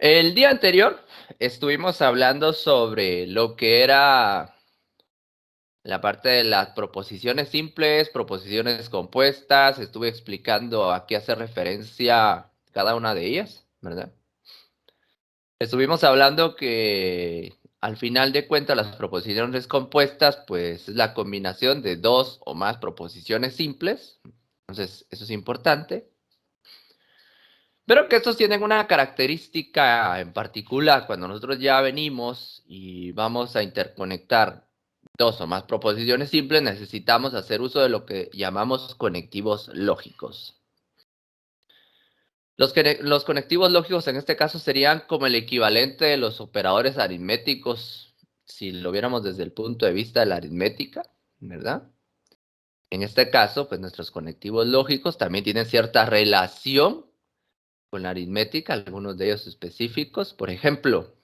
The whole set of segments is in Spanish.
El día anterior estuvimos hablando sobre lo que era la parte de las proposiciones simples, proposiciones compuestas. Estuve explicando a qué hace referencia cada una de ellas, ¿verdad? Estuvimos hablando que al final de cuentas las proposiciones compuestas pues es la combinación de dos o más proposiciones simples. Entonces eso es importante. Pero que estos tienen una característica en particular. Cuando nosotros ya venimos y vamos a interconectar dos o más proposiciones simples, necesitamos hacer uso de lo que llamamos conectivos lógicos. Los conectivos lógicos en este caso serían como el equivalente de los operadores aritméticos, si lo viéramos desde el punto de vista de la aritmética, ¿verdad? En este caso, pues nuestros conectivos lógicos también tienen cierta relación con la aritmética, algunos de ellos específicos. Por ejemplo,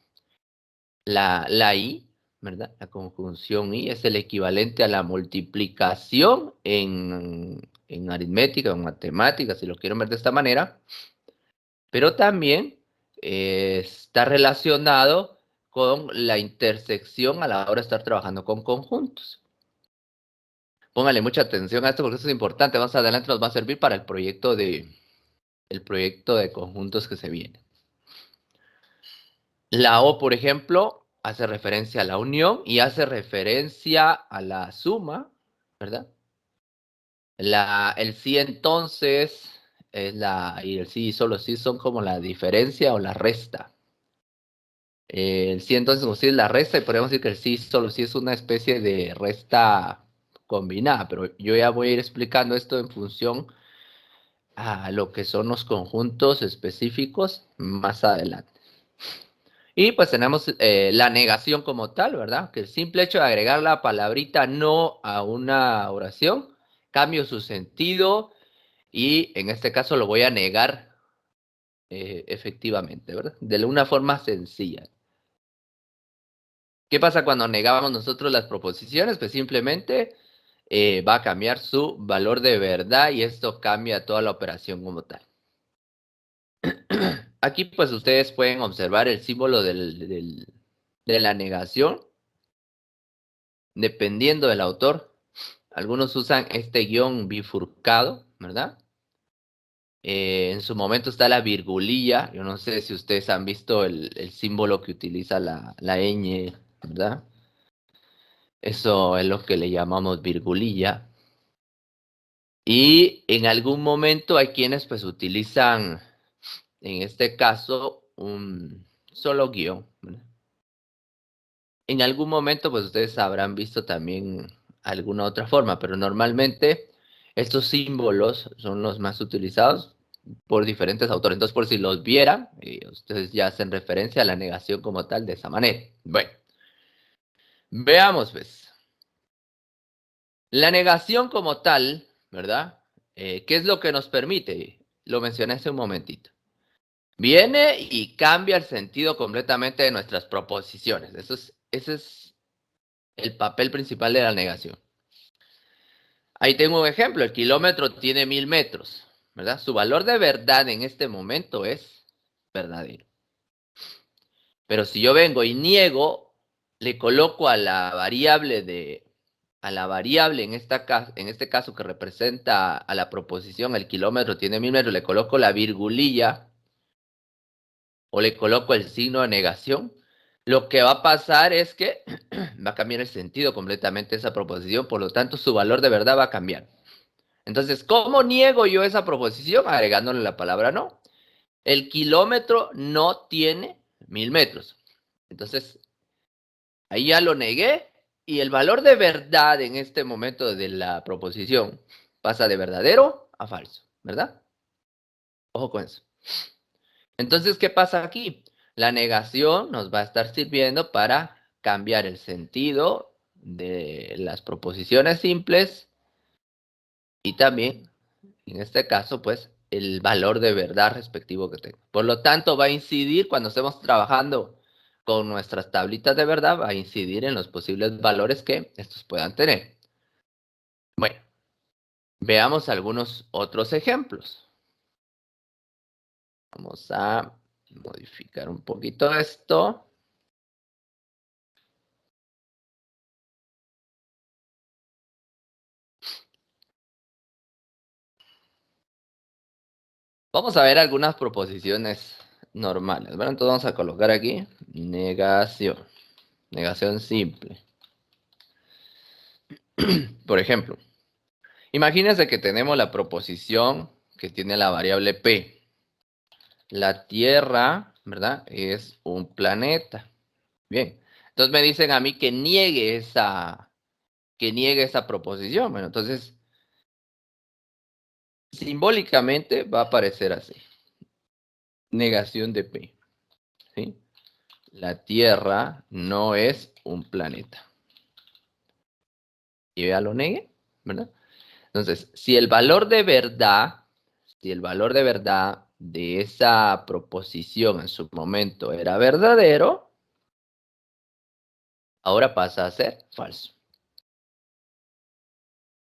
la I, ¿verdad? La conjunción I es el equivalente a la multiplicación en aritmética o en matemáticas, si lo quieren ver de esta manera, pero también está relacionado con la intersección a la hora de estar trabajando con conjuntos. Póngale mucha atención a esto porque eso es importante. Más adelante nos va a servir para el proyecto de conjuntos que se viene. La O, por ejemplo, hace referencia a la unión y hace referencia a la suma, ¿verdad? El sí entonces y el sí y solo sí son como la diferencia o la resta. El sí entonces como sí es la resta y podemos decir que el sí solo sí es una especie de resta combinada, pero yo ya voy a ir explicando esto en función a lo que son los conjuntos específicos más adelante. Y pues tenemos la negación como tal, ¿verdad? Que el simple hecho de agregar la palabrita no a una oración, cambio su sentido y en este caso lo voy a negar efectivamente, ¿verdad? De una forma sencilla. ¿Qué pasa cuando negamos nosotros las proposiciones? Pues simplemente va a cambiar su valor de verdad y esto cambia toda la operación como tal. Aquí pues ustedes pueden observar el símbolo de la negación. Dependiendo del autor, algunos usan este guión bifurcado, ¿verdad? En su momento está la virgulilla. Yo no sé si ustedes han visto el símbolo que utiliza la ñ, ¿verdad? Eso es lo que le llamamos virgulilla. Y en algún momento hay quienes pues utilizan, en este caso, un solo guión, ¿verdad? En algún momento pues ustedes habrán visto también alguna otra forma, pero normalmente estos símbolos son los más utilizados por diferentes autores. Entonces, por si los vieran, ustedes ya hacen referencia a la negación como tal de esa manera. Bueno, veamos pues. La negación como tal, ¿verdad? ¿Qué es lo que nos permite? Lo mencioné hace un momentito. Viene y cambia el sentido completamente de nuestras proposiciones. Ese es el papel principal de la negación. Ahí tengo un ejemplo, el kilómetro tiene 1000 metros, ¿verdad? Su valor de verdad en este momento es verdadero. Pero si yo vengo y niego, le coloco a la variable en este caso que representa a la proposición, el kilómetro tiene 1000 metros, le coloco la virgulilla o le coloco el signo de negación, lo que va a pasar es que va a cambiar el sentido completamente de esa proposición, por lo tanto su valor de verdad va a cambiar. Entonces, ¿cómo niego yo esa proposición? Agregándole la palabra no. El kilómetro no tiene 1000 metros. Entonces, ahí ya lo negué y el valor de verdad en este momento de la proposición pasa de verdadero a falso, ¿verdad? Ojo con eso. Entonces, ¿qué pasa aquí? La negación nos va a estar sirviendo para cambiar el sentido de las proposiciones simples y también, en este caso, pues, el valor de verdad respectivo que tenga. Por lo tanto, va a incidir cuando estemos trabajando con nuestras tablitas de verdad, va a incidir en los posibles valores que estos puedan tener. Bueno, veamos algunos otros ejemplos. Vamos a modificar un poquito esto. Vamos a ver algunas proposiciones normales. Bueno, entonces vamos a colocar aquí negación. Negación simple. Por ejemplo, imagínense que tenemos la proposición que tiene la variable P. La Tierra, ¿verdad? Es un planeta. Bien. Entonces me dicen a mí que niegue esa proposición. Bueno, entonces simbólicamente va a aparecer así. Negación de P. ¿Sí? La Tierra no es un planeta. Y ya lo negue, ¿verdad? Entonces, si el valor de verdad de esa proposición en su momento era verdadero, ahora pasa a ser falso.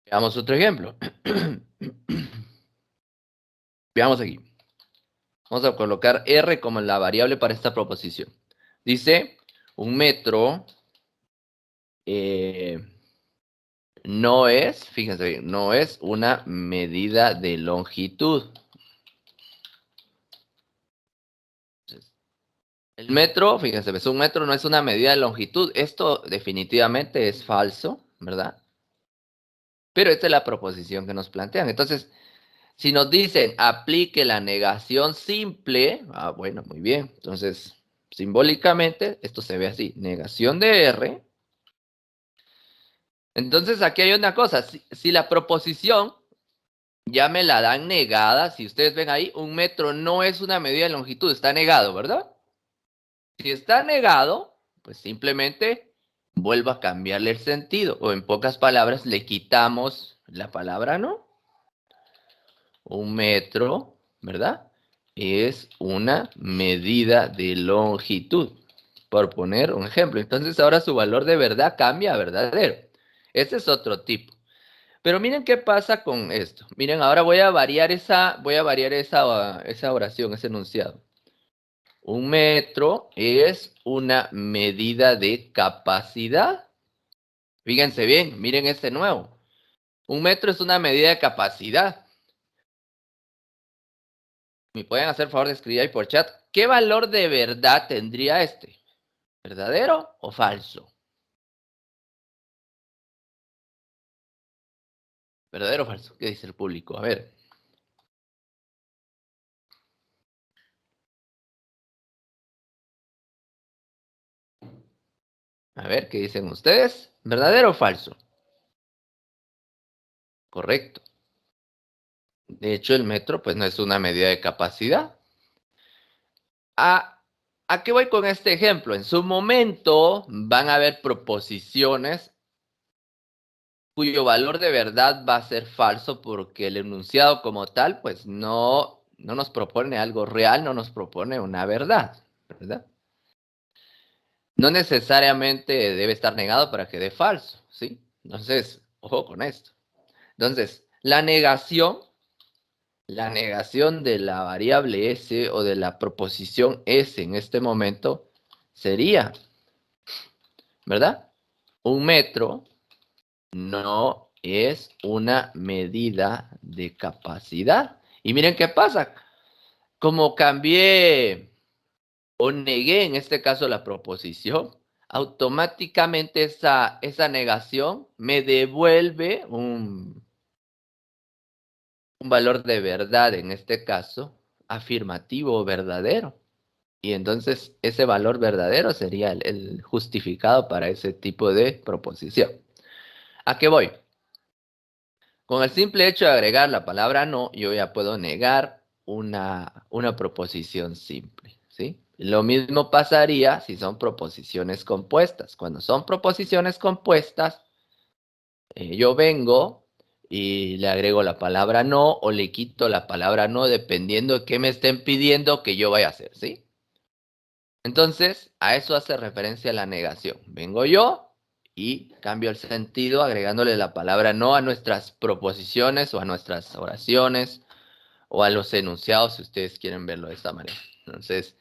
Veamos otro ejemplo. Veamos aquí. Vamos a colocar R como la variable para esta proposición. Dice, un metro no es, fíjense bien, no es una medida de longitud. El metro, fíjense, pues un metro no es una medida de longitud. Esto definitivamente es falso, ¿verdad? Pero esta es la proposición que nos plantean. Entonces, si nos dicen aplique la negación simple, bueno, muy bien. Entonces, simbólicamente, esto se ve así, negación de R. Entonces, aquí hay una cosa, si la proposición ya me la dan negada, si ustedes ven ahí, un metro no es una medida de longitud, está negado, ¿verdad? Si está negado, pues simplemente vuelvo a cambiarle el sentido, o en pocas palabras, le quitamos la palabra no. Un metro, ¿verdad? Es una medida de longitud, por poner un ejemplo. Entonces ahora su valor de verdad cambia a verdadero. Este es otro tipo. Pero miren qué pasa con esto. Miren, ahora esa oración, ese enunciado. Un metro es una medida de capacidad. Fíjense bien, miren este nuevo. Un metro es una medida de capacidad. ¿Me pueden hacer favor de escribir ahí por chat? ¿Qué valor de verdad tendría este? ¿Verdadero o falso? ¿Verdadero o falso? ¿Qué dice el público? A ver. A ver, ¿qué dicen ustedes? ¿Verdadero o falso? Correcto. De hecho, el metro, pues, no es una medida de capacidad. ¿A qué voy con este ejemplo? En su momento van a haber proposiciones cuyo valor de verdad va a ser falso porque el enunciado como tal, pues no nos propone algo real, no nos propone una verdad, ¿verdad? No necesariamente debe estar negado para que dé falso, ¿sí? Entonces, ojo con esto. Entonces, la negación de la variable S o de la proposición S en este momento sería, ¿verdad? Un metro no es una medida de capacidad. Y miren qué pasa. Como cambié o negué en este caso la proposición, automáticamente esa negación me devuelve un valor de verdad, en este caso, afirmativo o verdadero. Y entonces ese valor verdadero sería el justificado para ese tipo de proposición. ¿A qué voy? Con el simple hecho de agregar la palabra no, yo ya puedo negar una proposición simple, ¿sí? Lo mismo pasaría si son proposiciones compuestas. Cuando son proposiciones compuestas, yo vengo y le agrego la palabra no o le quito la palabra no dependiendo de qué me estén pidiendo que yo vaya a hacer, ¿sí? Entonces, a eso hace referencia la negación. Vengo yo y cambio el sentido agregándole la palabra no a nuestras proposiciones o a nuestras oraciones o a los enunciados, si ustedes quieren verlo de esta manera. Entonces,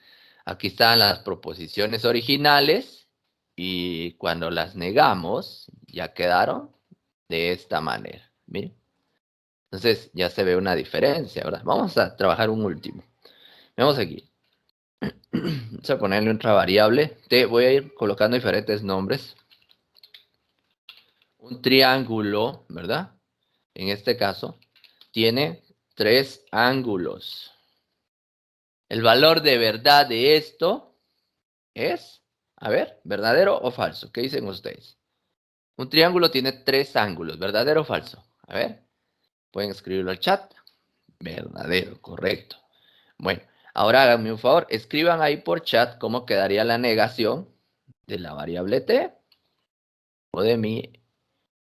Aquí están las proposiciones originales y cuando las negamos ya quedaron de esta manera. Miren. Entonces ya se ve una diferencia, ¿verdad? Vamos a trabajar un último. Vamos aquí. Vamos a ponerle otra variable. Te voy a ir colocando diferentes nombres. Un triángulo, ¿verdad? En este caso, tiene 3 ángulos. El valor de verdad de esto es, a ver, ¿verdadero o falso? ¿Qué dicen ustedes? Un triángulo tiene 3 ángulos, ¿verdadero o falso? A ver, pueden escribirlo al chat. Verdadero, correcto. Bueno, ahora háganme un favor, escriban ahí por chat cómo quedaría la negación de la variable t o de mi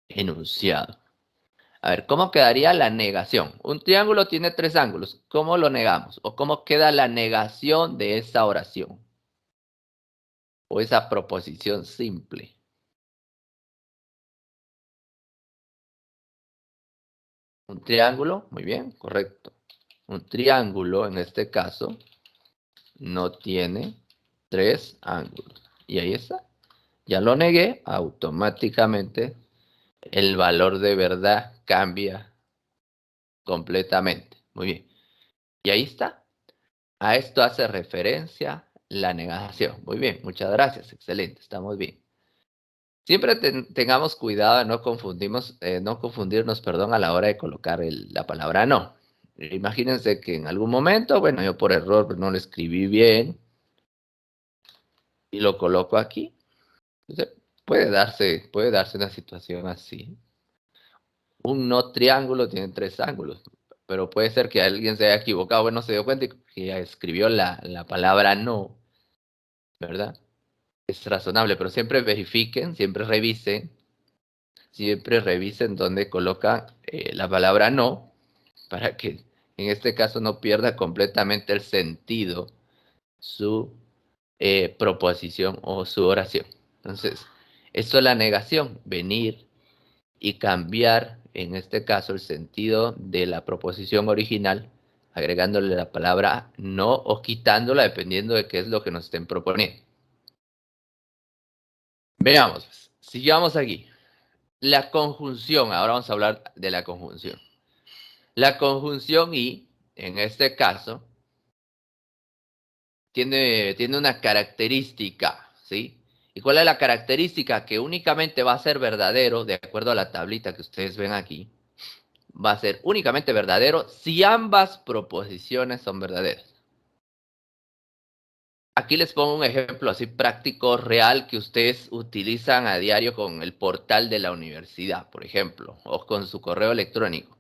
enunciado. A ver, ¿cómo quedaría la negación? Un triángulo tiene 3 ángulos. ¿Cómo lo negamos? ¿O cómo queda la negación de esa oración? O esa proposición simple. Un triángulo, muy bien, correcto. Un triángulo, en este caso, no tiene 3 ángulos. Y ahí está. Ya lo negué, automáticamente el valor de verdad cambia completamente. Muy bien. Y ahí está. A esto hace referencia la negación. Muy bien, muchas gracias. Excelente, estamos bien. Siempre tengamos cuidado de no confundirnos, perdón, a la hora de colocar la palabra no. Imagínense que en algún momento, bueno, yo por error no lo escribí bien y lo coloco aquí. Entonces, puede darse una situación así. Un no triángulo tiene 3 ángulos, pero puede ser que alguien se haya equivocado, bueno, se dio cuenta y que escribió la palabra no, ¿verdad? Es razonable, pero siempre verifiquen, siempre revisen dónde colocan la palabra no, para que en este caso no pierda completamente el sentido su proposición o su oración. Entonces, esto es la negación, venir y cambiar, en este caso, el sentido de la proposición original, agregándole la palabra no o quitándola, dependiendo de qué es lo que nos estén proponiendo. Veamos, sigamos aquí. La conjunción, ahora vamos a hablar de la conjunción. La conjunción y, en este caso, tiene una característica, ¿sí? ¿Y cuál es la característica? Que únicamente va a ser verdadero, de acuerdo a la tablita que ustedes ven aquí, va a ser únicamente verdadero si ambas proposiciones son verdaderas. Aquí les pongo un ejemplo así práctico, real, que ustedes utilizan a diario con el portal de la universidad, por ejemplo, o con su correo electrónico.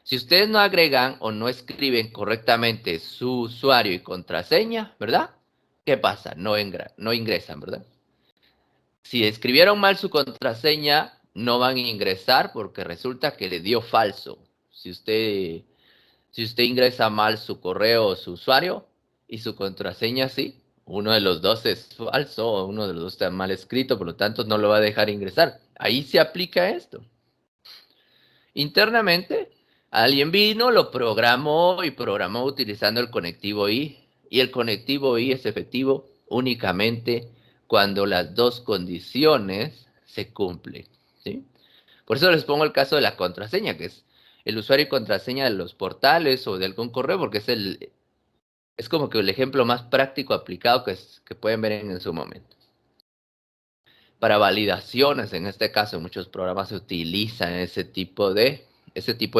Si ustedes no agregan o no escriben correctamente su usuario y contraseña, ¿verdad? ¿Qué pasa? No ingresan, ¿verdad? Si escribieron mal su contraseña, no van a ingresar porque resulta que le dio falso. Si usted ingresa mal su correo o su usuario y su contraseña sí, uno de los dos es falso o uno de los dos está mal escrito, por lo tanto no lo va a dejar ingresar. Ahí se aplica esto. Internamente, alguien vino, lo programó y programó utilizando el conectivo I. Y el conectivo I es efectivo únicamente cuando las dos condiciones se cumplen, ¿sí? Por eso les pongo el caso de la contraseña, que es el usuario y contraseña de los portales o de algún correo, porque es como que el ejemplo más práctico aplicado que pueden ver en su momento. Para validaciones, en este caso, en muchos programas se utilizan ese tipo de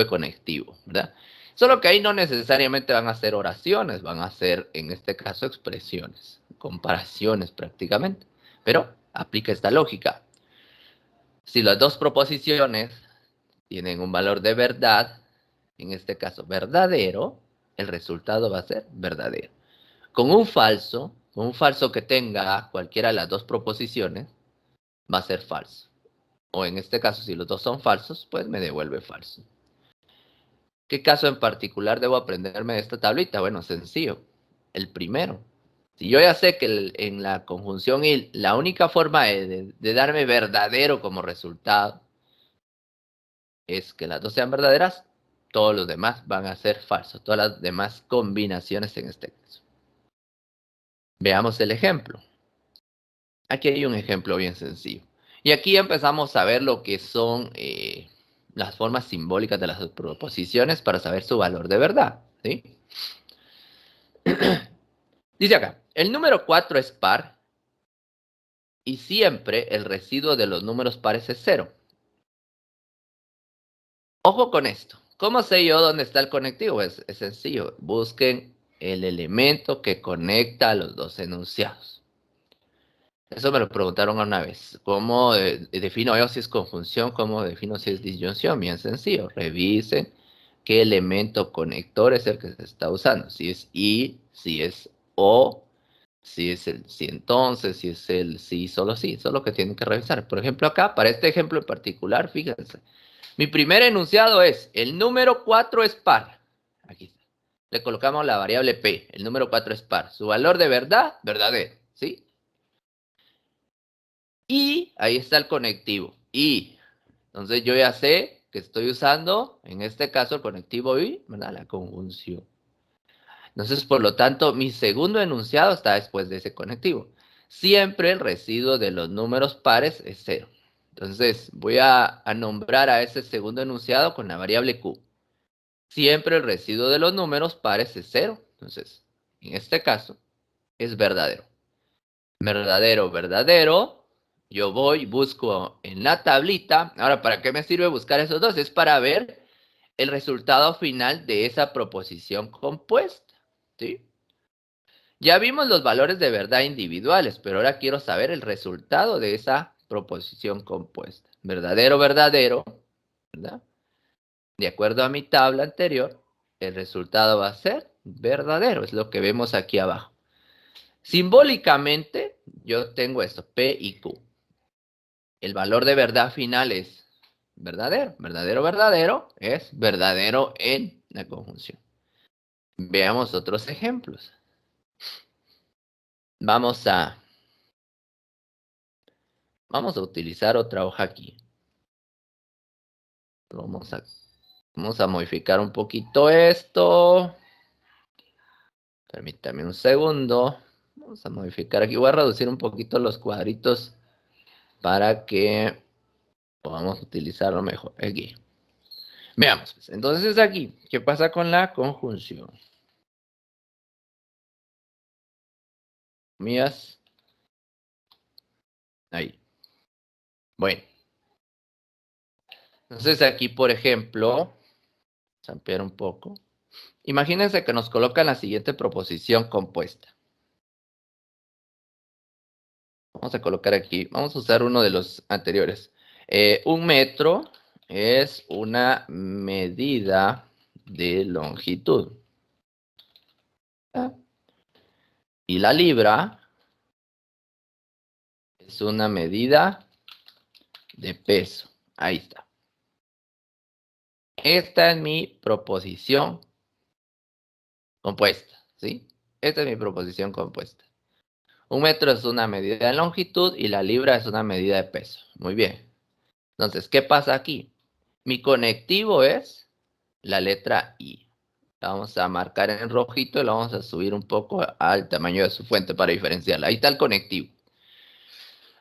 conectivo, ¿verdad? Solo que ahí no necesariamente van a ser oraciones, van a ser, en este caso, expresiones, comparaciones prácticamente. Pero aplica esta lógica. Si las dos proposiciones tienen un valor de verdad, en este caso verdadero, el resultado va a ser verdadero. Con un falso que tenga cualquiera de las dos proposiciones, va a ser falso. O en este caso, si los dos son falsos, pues me devuelve falso. ¿Qué caso en particular debo aprenderme de esta tablita? Bueno, sencillo. El primero. Si yo ya sé que en la conjunción y la única forma de darme verdadero como resultado es que las dos sean verdaderas, todos los demás van a ser falsos. Todas las demás combinaciones en este caso. Veamos el ejemplo. Aquí hay un ejemplo bien sencillo. Y aquí empezamos a ver lo que son las formas simbólicas de las proposiciones para saber su valor de verdad, ¿sí? Dice acá, el número 4 es par y siempre el residuo de los números pares es 0. Ojo con esto. ¿Cómo sé yo dónde está el conectivo? Es sencillo. Busquen el elemento que conecta a los dos enunciados. Eso me lo preguntaron una vez. ¿Cómo defino yo si es conjunción? ¿Cómo defino si es disyunción? Bien sencillo. Revisen qué elemento conector es el que se está usando. Si es y, si es o, si es el si entonces, si es el sí, solo sí. Eso es lo que tienen que revisar. Por ejemplo, acá, para este ejemplo en particular, fíjense. Mi primer enunciado es, el número 4 es par. Aquí está. Le colocamos la variable P. El número 4 es par. Su valor de verdad, verdadero. ¿Sí? Y ahí está el conectivo. Y. Entonces yo ya sé que estoy usando, en este caso, el conectivo y, ¿verdad? La conjunción. Entonces, por lo tanto, mi segundo enunciado está después de ese conectivo. Siempre el residuo de los números pares es 0. Entonces, voy a nombrar a ese segundo enunciado con la variable Q. Siempre el residuo de los números pares es 0. Entonces, en este caso, es verdadero. Verdadero, verdadero. Yo voy, busco en la tablita. Ahora, ¿para qué me sirve buscar esos dos? Es para ver el resultado final de esa proposición compuesta. ¿Sí? Ya vimos los valores de verdad individuales, pero ahora quiero saber el resultado de esa proposición compuesta. Verdadero, verdadero, ¿verdad? De acuerdo a mi tabla anterior, el resultado va a ser verdadero, es lo que vemos aquí abajo. Simbólicamente, yo tengo esto, P y Q. El valor de verdad final es verdadero. Verdadero, verdadero es verdadero en la conjunción. Veamos otros ejemplos. Vamos a utilizar otra hoja aquí. Vamos a modificar un poquito esto. Permítame un segundo. Vamos a modificar aquí. Voy a reducir un poquito los cuadritos para que podamos utilizarlo mejor. Aquí. Veamos. Pues. Entonces aquí, ¿qué pasa con la conjunción? Mías. Ahí. Bueno. Entonces aquí, por ejemplo, vamos a ampliar un poco. Imagínense que nos colocan la siguiente proposición compuesta. Vamos a colocar aquí, vamos a usar uno de los anteriores. 1 metro es una medida de longitud. ¿Ah? Y la libra es una medida de peso. Ahí está. Esta es mi proposición compuesta, ¿sí? Esta es mi proposición compuesta. 1 metro es una medida de longitud y la libra es una medida de peso. Muy bien. Entonces, ¿qué pasa aquí? Mi conectivo es la letra I. La vamos a marcar en rojito y la vamos a subir un poco al tamaño de su fuente para diferenciarla. Ahí está el conectivo.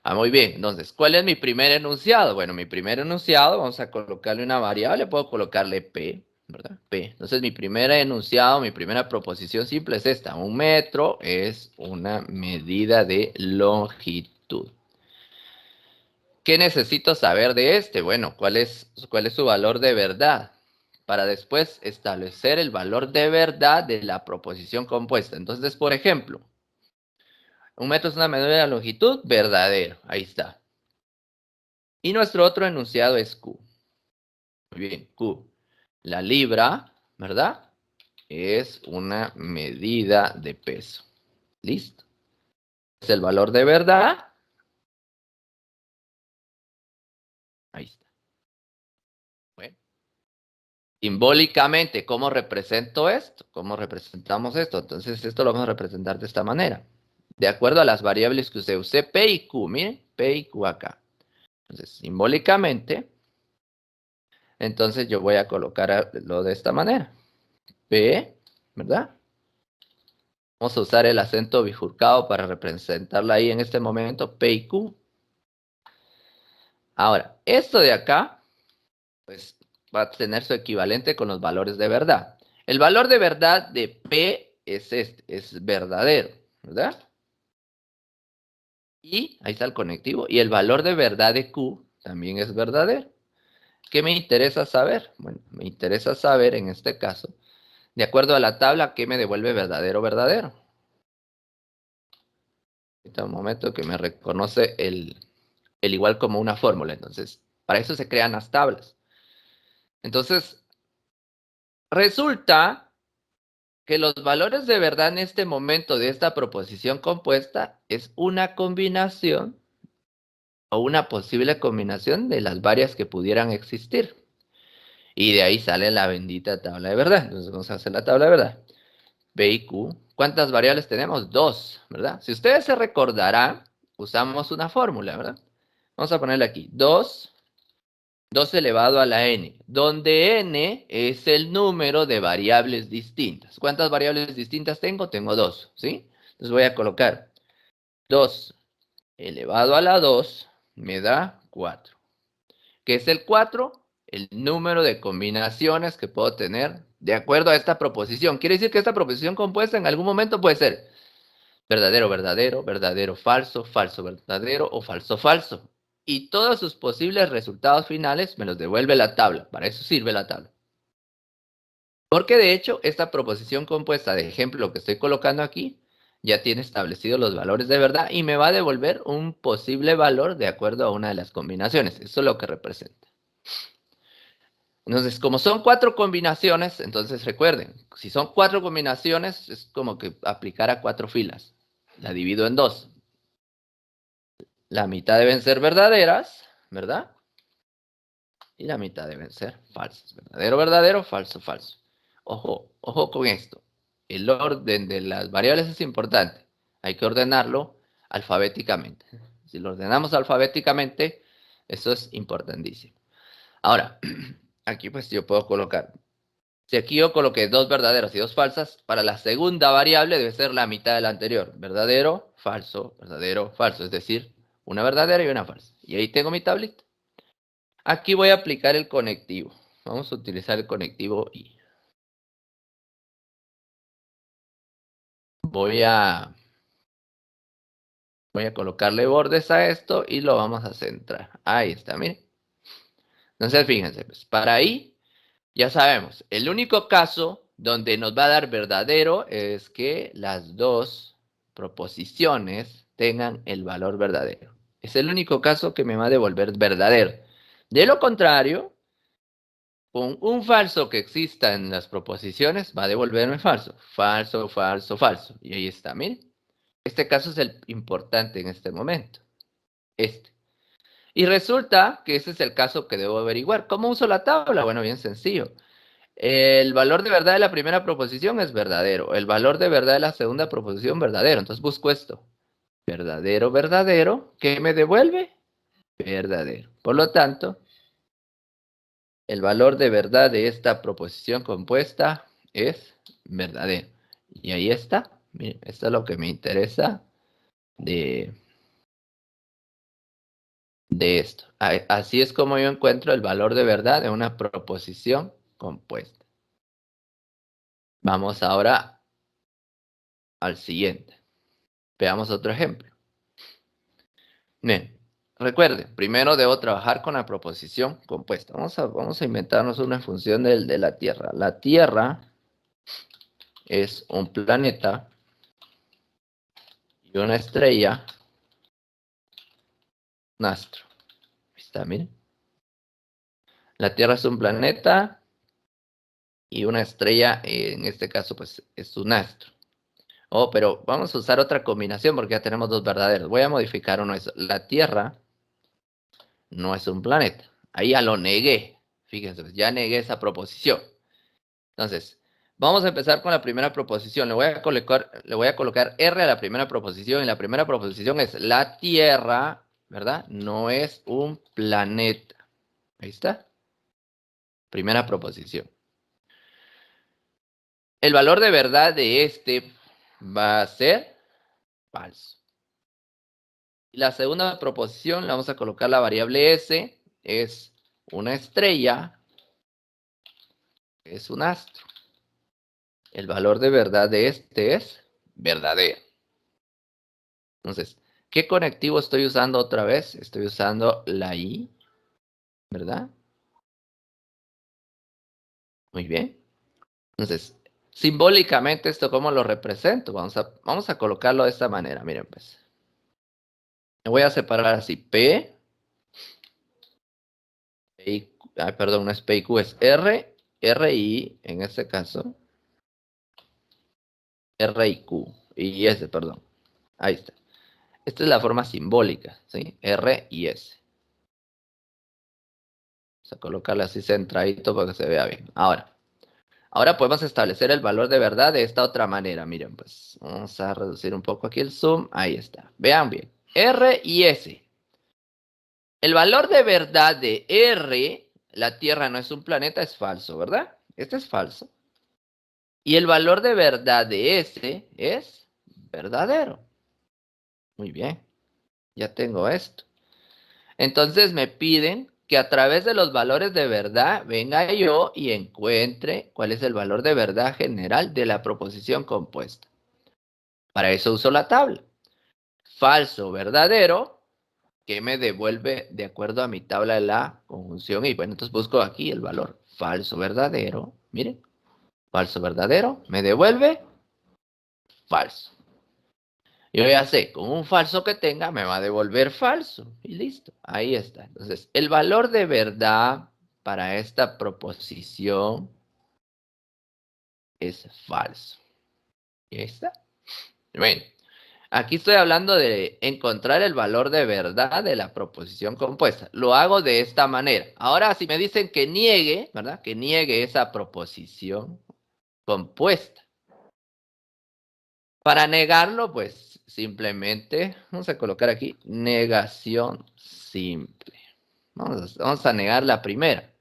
Muy bien. Entonces, ¿cuál es mi primer enunciado? Bueno, mi primer enunciado, vamos a colocarle una variable, puedo colocarle P, ¿verdad? P. Entonces, mi primer enunciado, mi primera proposición simple es esta. 1 metro es una medida de longitud. ¿Qué necesito saber de este? Bueno, ¿cuál es su valor de verdad? Para después establecer el valor de verdad de la proposición compuesta. Entonces, por ejemplo, 1 metro es una medida de longitud, verdadero. Ahí está. Y nuestro otro enunciado es Q. Muy bien, Q. La libra, ¿verdad? Es una medida de peso. ¿Listo? Es el valor de verdad. Ahí está. Bueno. Simbólicamente, ¿cómo represento esto? ¿Cómo representamos esto? Entonces, esto lo vamos a representar de esta manera. De acuerdo a las variables que usé P y Q. Miren, P y Q acá. Entonces, simbólicamente, entonces yo voy a colocar lo de esta manera. P, ¿verdad? Vamos a usar el acento bifurcado para representarla ahí en este momento, P y Q. Ahora, esto de acá, pues va a tener su equivalente con los valores de verdad. El valor de verdad de P es este, es verdadero, ¿verdad? Y ahí está el conectivo. Y el valor de verdad de Q también es verdadero. ¿Qué me interesa saber? Bueno, me interesa saber en este caso, de acuerdo a la tabla, ¿qué me devuelve verdadero, verdadero? Este un momento que me reconoce el igual como una fórmula. Entonces, para eso se crean las tablas. Entonces, resulta que los valores de verdad en este momento de esta proposición compuesta es una combinación o una posible combinación de las varias que pudieran existir. Y de ahí sale la bendita tabla de verdad. Entonces vamos a hacer la tabla de verdad. B y Q. ¿Cuántas variables tenemos? Dos, ¿verdad? Si ustedes se recordarán, usamos una fórmula, ¿verdad? Vamos a ponerle aquí. 2 elevado a la n, donde n es el número de variables distintas. ¿Cuántas variables distintas tengo? Tengo 2, ¿sí? Entonces voy a colocar 2 elevado a la 2 me da 4. ¿Qué es el 4? El número de combinaciones que puedo tener de acuerdo a esta proposición. Quiere decir que esta proposición compuesta en algún momento puede ser verdadero, verdadero, verdadero, falso, falso, verdadero o falso, falso. Y todos sus posibles resultados finales me los devuelve la tabla. Para eso sirve la tabla. Porque de hecho, esta proposición compuesta de ejemplo que estoy colocando aquí ya tiene establecidos los valores de verdad y me va a devolver un posible valor de acuerdo a una de las combinaciones. Eso es lo que representa. Entonces, como son 4 combinaciones, entonces recuerden, si son 4 combinaciones, es como que aplicar a 4 filas. La divido en 2. La mitad deben ser verdaderas, ¿verdad? Y la mitad deben ser falsas. Verdadero, verdadero, falso, falso. Ojo, ojo con esto. El orden de las variables es importante. Hay que ordenarlo alfabéticamente. Si lo ordenamos alfabéticamente, eso es importantísimo. Ahora, aquí pues yo puedo colocar. Si aquí yo coloqué 2 verdaderas y 2 falsas, para la segunda variable debe ser la mitad de la anterior. Verdadero, falso, verdadero, falso. Es decir, una verdadera y una falsa. Y ahí tengo mi tablita. Aquí voy a aplicar el conectivo. Vamos a utilizar el conectivo y voy a, voy a colocarle bordes a esto y lo vamos a centrar. Ahí está, miren. Entonces, fíjense, pues, para ahí ya sabemos, el único caso donde nos va a dar verdadero es que las dos proposiciones tengan el valor verdadero. Es el único caso que me va a devolver verdadero. De lo contrario, con un falso que exista en las proposiciones va a devolverme falso. Falso, falso, falso. Y ahí está, miren. Este caso es el importante en este momento. Este. Y resulta que ese es el caso que debo averiguar. ¿Cómo uso la tabla? Bueno, bien sencillo. El valor de verdad de la primera proposición es verdadero. El valor de verdad de la segunda proposición, verdadero. Entonces busco esto. Verdadero, verdadero. ¿Qué me devuelve? Verdadero. Por lo tanto, el valor de verdad de esta proposición compuesta es verdadero. Y ahí está. Miren, esto es lo que me interesa de esto. Así es como yo encuentro el valor de verdad de una proposición compuesta. Vamos ahora al siguiente. Veamos otro ejemplo. Bien, recuerden, primero debo trabajar con la proposición compuesta. Vamos a inventarnos una función de la Tierra. La Tierra es un planeta y una estrella, un astro. Ahí está, miren. La Tierra es un planeta y una estrella, en este caso, pues es un astro. Oh, pero vamos a usar otra combinación porque ya tenemos dos verdaderos. Voy a modificar uno de esos. La Tierra no es un planeta. Ahí ya lo negué. Fíjense, pues, ya negué esa proposición. Entonces, vamos a empezar con la primera proposición. Le voy a colocar R a la primera proposición. Y la primera proposición es la Tierra, ¿verdad? No es un planeta. Ahí está. Primera proposición. El valor de verdad de este va a ser falso. Y la segunda proposición, le vamos a colocar la variable S, es una estrella, es un astro. El valor de verdad de este es verdadero. Entonces, ¿qué conectivo estoy usando otra vez? Estoy usando la I, ¿verdad? Muy bien. Entonces, simbólicamente, ¿esto cómo lo represento? Vamos a colocarlo de esta manera. Miren, pues. Me voy a separar así. Perdón, no es P y Q, es R, R, I, en este caso. R y Q. Y S, perdón. Ahí está. Esta es la forma simbólica, ¿sí? R y S. Vamos a colocarle así centradito para que se vea bien. Ahora podemos establecer el valor de verdad de esta otra manera. Miren, pues vamos a reducir un poco aquí el zoom. Ahí está. Vean bien. R y S. El valor de verdad de R, la Tierra no es un planeta, es falso, ¿verdad? Este es falso. Y el valor de verdad de S es verdadero. Muy bien. Ya tengo esto. Entonces me piden que a través de los valores de verdad venga yo y encuentre cuál es el valor de verdad general de la proposición compuesta. Para eso uso la tabla. Falso, verdadero, que me devuelve de acuerdo a mi tabla de la conjunción. Y bueno, entonces busco aquí el valor. Falso, verdadero. Miren. Falso, verdadero. Me devuelve falso. Yo ya sé, con un falso que tenga me va a devolver falso. Y listo. Ahí está. Entonces, el valor de verdad para esta proposición es falso. Y ahí está. Bueno. Aquí estoy hablando de encontrar el valor de verdad de la proposición compuesta. Lo hago de esta manera. Ahora, si me dicen que niegue, ¿verdad? Que niegue esa proposición compuesta. Para negarlo, pues simplemente vamos a colocar aquí negación simple. Vamos a negar la primera.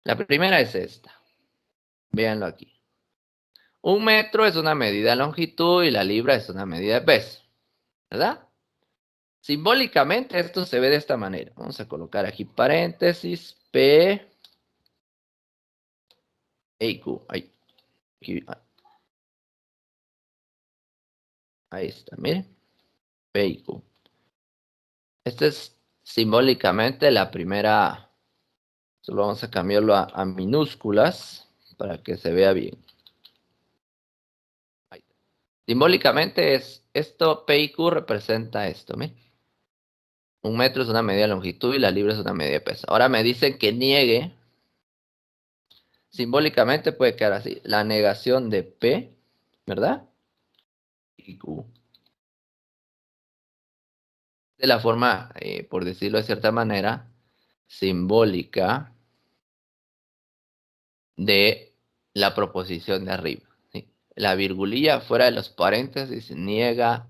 La primera es esta. Véanlo aquí. 1 metro es una medida de longitud y la libra es una medida de peso. ¿Verdad? Simbólicamente esto se ve de esta manera. Vamos a colocar aquí paréntesis, P y Q. Ahí está, miren. P y Q. Esta es simbólicamente la primera. Solo vamos a cambiarlo a minúsculas para que se vea bien. Ahí. Simbólicamente es esto, P y Q representa esto, miren. 1 metro es una medida de longitud y la libra es una medida de peso. Ahora me dicen que niegue. Simbólicamente puede quedar así. La negación de P, ¿verdad? Y Q. De la forma, por decirlo de cierta manera, simbólica de la proposición de arriba. ¿Sí? La virgulilla fuera de los paréntesis niega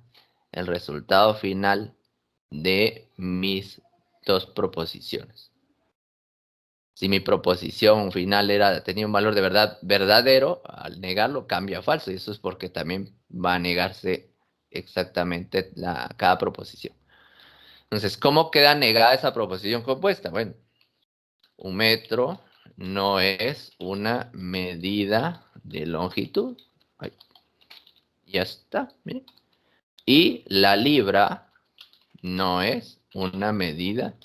el resultado final de mis dos proposiciones. Si mi proposición final tenía un valor de verdad verdadero, al negarlo cambia a falso. Y eso es porque también va a negarse exactamente cada proposición. Entonces, ¿cómo queda negada esa proposición compuesta? Bueno, 1 metro no es una medida de longitud. Ahí, ya está, miren. Y la libra no es una medida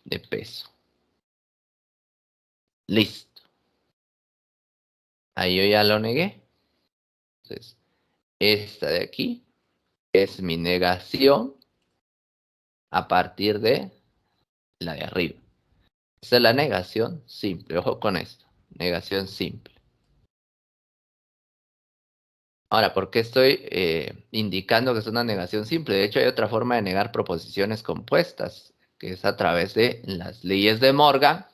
de peso. Listo. Ahí yo ya lo negué. Entonces, esta de aquí es mi negación a partir de la de arriba. Esa es la negación simple. Ojo con esto. Negación simple. Ahora, ¿por qué estoy indicando que es una negación simple? De hecho, hay otra forma de negar proposiciones compuestas, que es a través de las leyes de Morgan,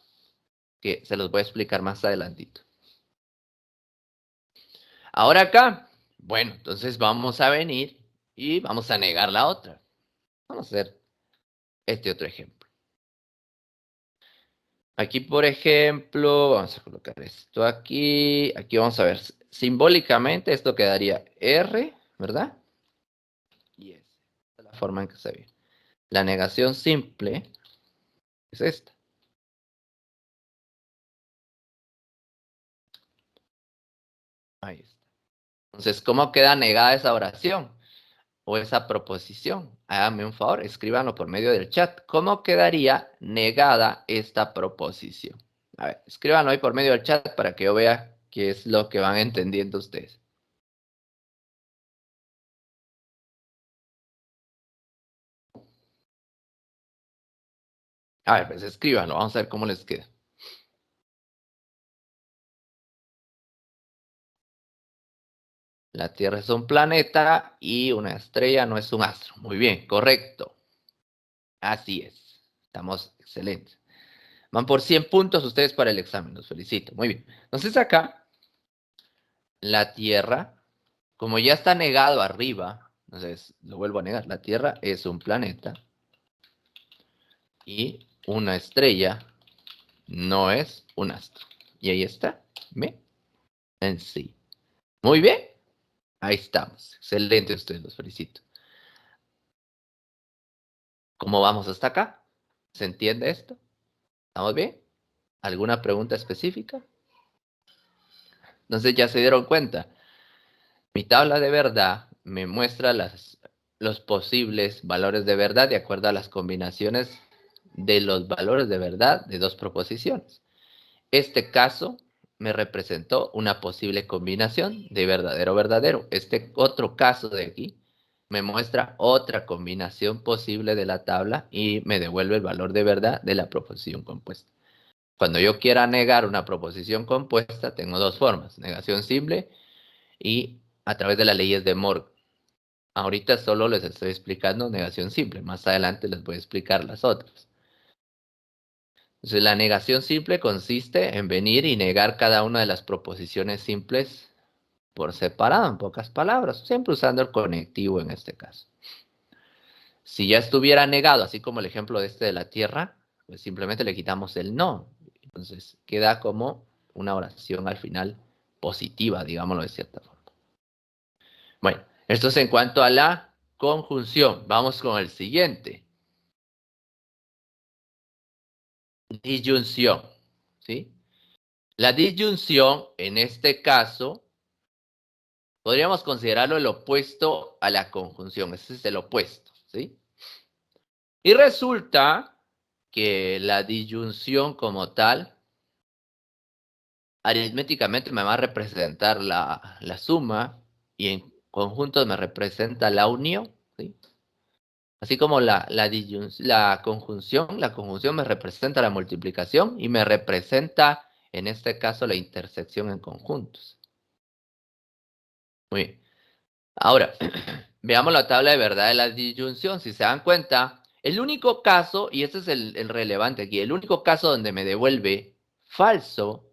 que se los voy a explicar más adelantito. Ahora acá, bueno, entonces vamos a venir y vamos a negar la otra. Vamos a hacer este otro ejemplo. Aquí, por ejemplo, vamos a colocar esto aquí. Aquí vamos a ver, simbólicamente esto quedaría R ¿verdad? Y esa es la forma en que se ve. La negación simple es esta. Ahí está. Entonces, ¿cómo queda negada esa oración o esa proposición? Háganme un favor, escríbanlo por medio del chat. ¿Cómo quedaría negada esta proposición? A ver, escríbanlo ahí por medio del chat para que yo vea qué es lo que van entendiendo ustedes. A ver, pues escríbanlo, vamos a ver cómo les queda. La Tierra es un planeta y una estrella no es un astro. Muy bien, correcto. Así es. Estamos excelentes. Van por 100 puntos ustedes para el examen. Los felicito. Muy bien. Entonces acá, la Tierra, como ya está negado arriba, entonces lo vuelvo a negar. La Tierra es un planeta y una estrella no es un astro. Y ahí está. ¿Ve? En sí. Muy bien. Ahí estamos. Excelente ustedes. Los felicito. ¿Cómo vamos hasta acá? ¿Se entiende esto? ¿Estamos bien? ¿Alguna pregunta específica? Entonces ya se dieron cuenta. Mi tabla de verdad me muestra los posibles valores de verdad de acuerdo a las combinaciones de los valores de verdad de dos proposiciones. Este caso me representó una posible combinación de verdadero-verdadero. Este otro caso de aquí me muestra otra combinación posible de la tabla y me devuelve el valor de verdad de la proposición compuesta. Cuando yo quiera negar una proposición compuesta, tengo dos formas, negación simple y a través de las leyes de Morgan. Ahorita solo les estoy explicando negación simple, más adelante les voy a explicar las otras. Entonces, la negación simple consiste en venir y negar cada una de las proposiciones simples por separado, en pocas palabras, siempre usando el conectivo en este caso. Si ya estuviera negado, así como el ejemplo de este de la Tierra, pues simplemente le quitamos el no. Entonces queda como una oración al final positiva, digámoslo de cierta forma. Bueno, esto es en cuanto a la conjunción. Vamos con el siguiente. Disyunción. ¿Sí? La disyunción, en este caso, podríamos considerarlo el opuesto a la conjunción. Ese es el opuesto. ¿Sí? Y resulta que la disyunción como tal, aritméticamente me va a representar la suma y en conjunto me representa la unión. ¿Sí? Así como la conjunción me representa la multiplicación y me representa, en este caso, la intersección en conjuntos. Muy bien. Ahora, veamos la tabla de verdad de la disyunción. Si se dan cuenta, el único caso, y este es el relevante aquí, el único caso donde me devuelve falso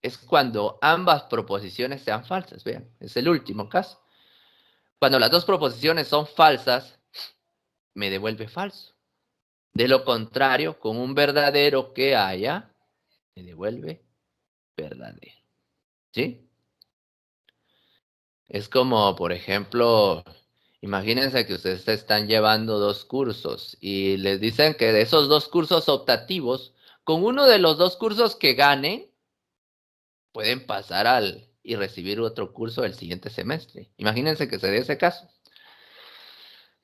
es cuando ambas proposiciones sean falsas. Vean, es el último caso. Cuando las dos proposiciones son falsas, me devuelve falso. De lo contrario, con un verdadero que haya, me devuelve verdadero. ¿Sí? Es como, por ejemplo, imagínense que ustedes están llevando dos cursos y les dicen que de esos dos cursos optativos, con uno de los dos cursos que ganen, pueden pasar y recibir otro curso el siguiente semestre. Imagínense que se dé ese caso.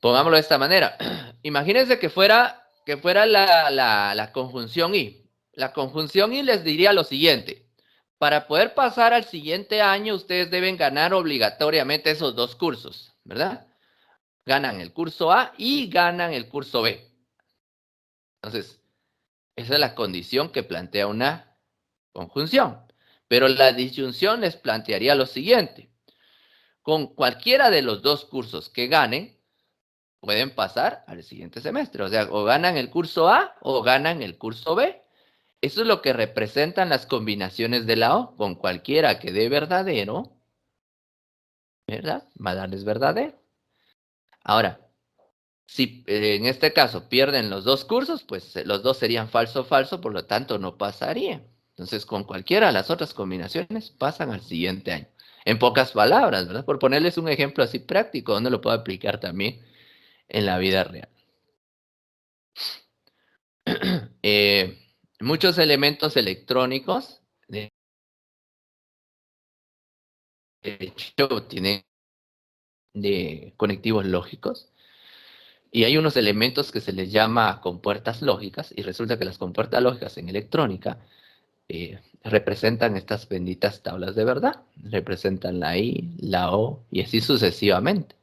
Pongámoslo de esta manera. Imagínense que fuera la conjunción y. La conjunción y les diría lo siguiente. Para poder pasar al siguiente año, ustedes deben ganar obligatoriamente esos dos cursos, ¿verdad? Ganan el curso A y ganan el curso B. Entonces, esa es la condición que plantea una conjunción. Pero la disyunción les plantearía lo siguiente. Con cualquiera de los dos cursos que ganen, pueden pasar al siguiente semestre. O sea, o ganan el curso A o ganan el curso B. Eso es lo que representan las combinaciones de la O. Con cualquiera que dé verdadero, ¿verdad? Va a darles verdadero. Ahora, si en este caso pierden los dos cursos, pues los dos serían falso, falso, por lo tanto no pasaría. Entonces, con cualquiera de las otras combinaciones pasan al siguiente año. En pocas palabras, ¿verdad? Por ponerles un ejemplo así práctico, donde lo puedo aplicar también en la vida real. Eh, Muchos elementos electrónicos, de hecho, tienen de conectivos lógicos. Y hay unos elementos que se les llama compuertas lógicas, y resulta que las compuertas lógicas en electrónica representan estas benditas tablas de verdad. Representan la I, la O, y así sucesivamente.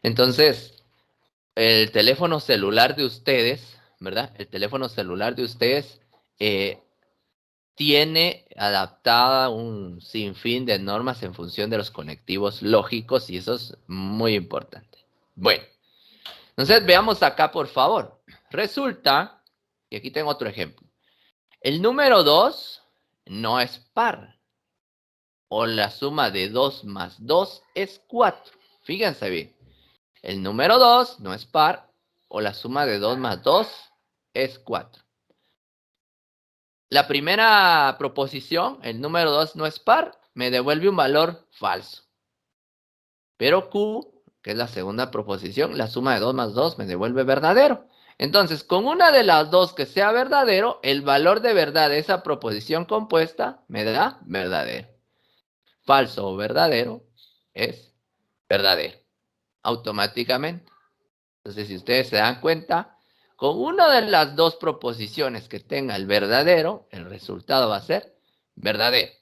Entonces, el teléfono celular de ustedes, ¿verdad? El teléfono celular de ustedes eh, tiene adaptada un sinfín de normas en función de los conectivos lógicos, y eso es muy importante. Bueno. Entonces, veamos acá, por favor. Resulta, y aquí tengo otro ejemplo, el número 2 no es par, o la suma de 2 más 2 es 4. Fíjense bien, el número 2 no es par, o la suma de 2 más 2 es 4. La primera proposición, el número 2 no es par, me devuelve un valor falso. Pero Q, que es la segunda proposición, la suma de 2 más 2 me devuelve verdadero. Entonces, con una de las dos que sea verdadero, el valor de verdad de esa proposición compuesta me da verdadero. Falso o verdadero es verdadero, automáticamente. Entonces, si ustedes se dan cuenta, con una de las dos proposiciones que tenga el verdadero, el resultado va a ser verdadero.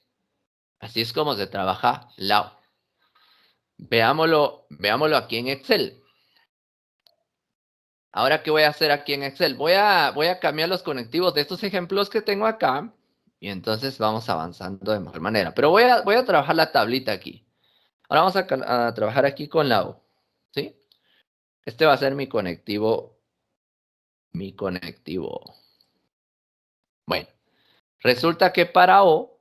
Así es como se trabaja la O. Veámoslo aquí en Excel. Ahora, ¿qué voy a hacer aquí en Excel? Voy a cambiar los conectivos de estos ejemplos que tengo acá, y entonces vamos avanzando de mejor manera. Pero voy a trabajar la tablita aquí. Ahora vamos a trabajar aquí con la O, ¿sí? Este va a ser mi conectivo. Bueno, resulta que para O,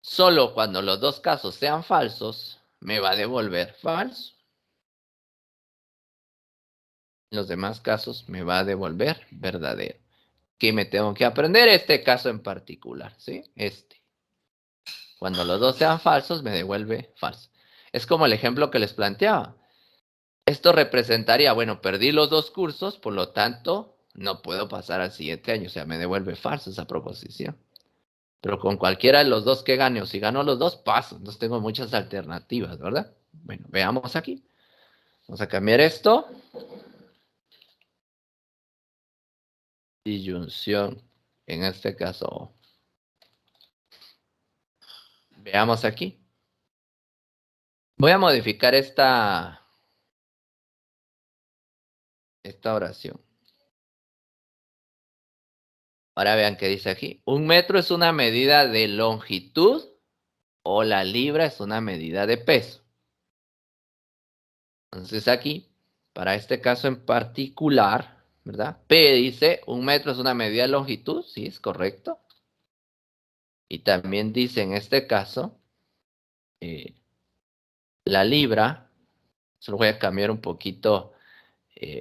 solo cuando los dos casos sean falsos, me va a devolver falso. En los demás casos me va a devolver verdadero. ¿Qué me tengo que aprender? Este caso en particular, ¿sí? Cuando los dos sean falsos, me devuelve falso. Es como el ejemplo que les planteaba. Esto representaría, bueno, perdí los dos cursos, por lo tanto, no puedo pasar al siguiente año. O sea, me devuelve falso esa proposición. Pero con cualquiera de los dos que gane, o si gano los dos, paso. Entonces tengo muchas alternativas, ¿verdad? Bueno, veamos aquí. Vamos a cambiar esto. Disyunción, en este caso. Veamos aquí. Voy a modificar esta oración. Ahora vean qué dice aquí. Un metro es una medida de longitud, o la libra es una medida de peso. Entonces aquí, para este caso en particular, ¿verdad? P dice, un metro es una medida de longitud, sí, es correcto. Y también dice en este caso, la libra, solo voy a cambiar un poquito,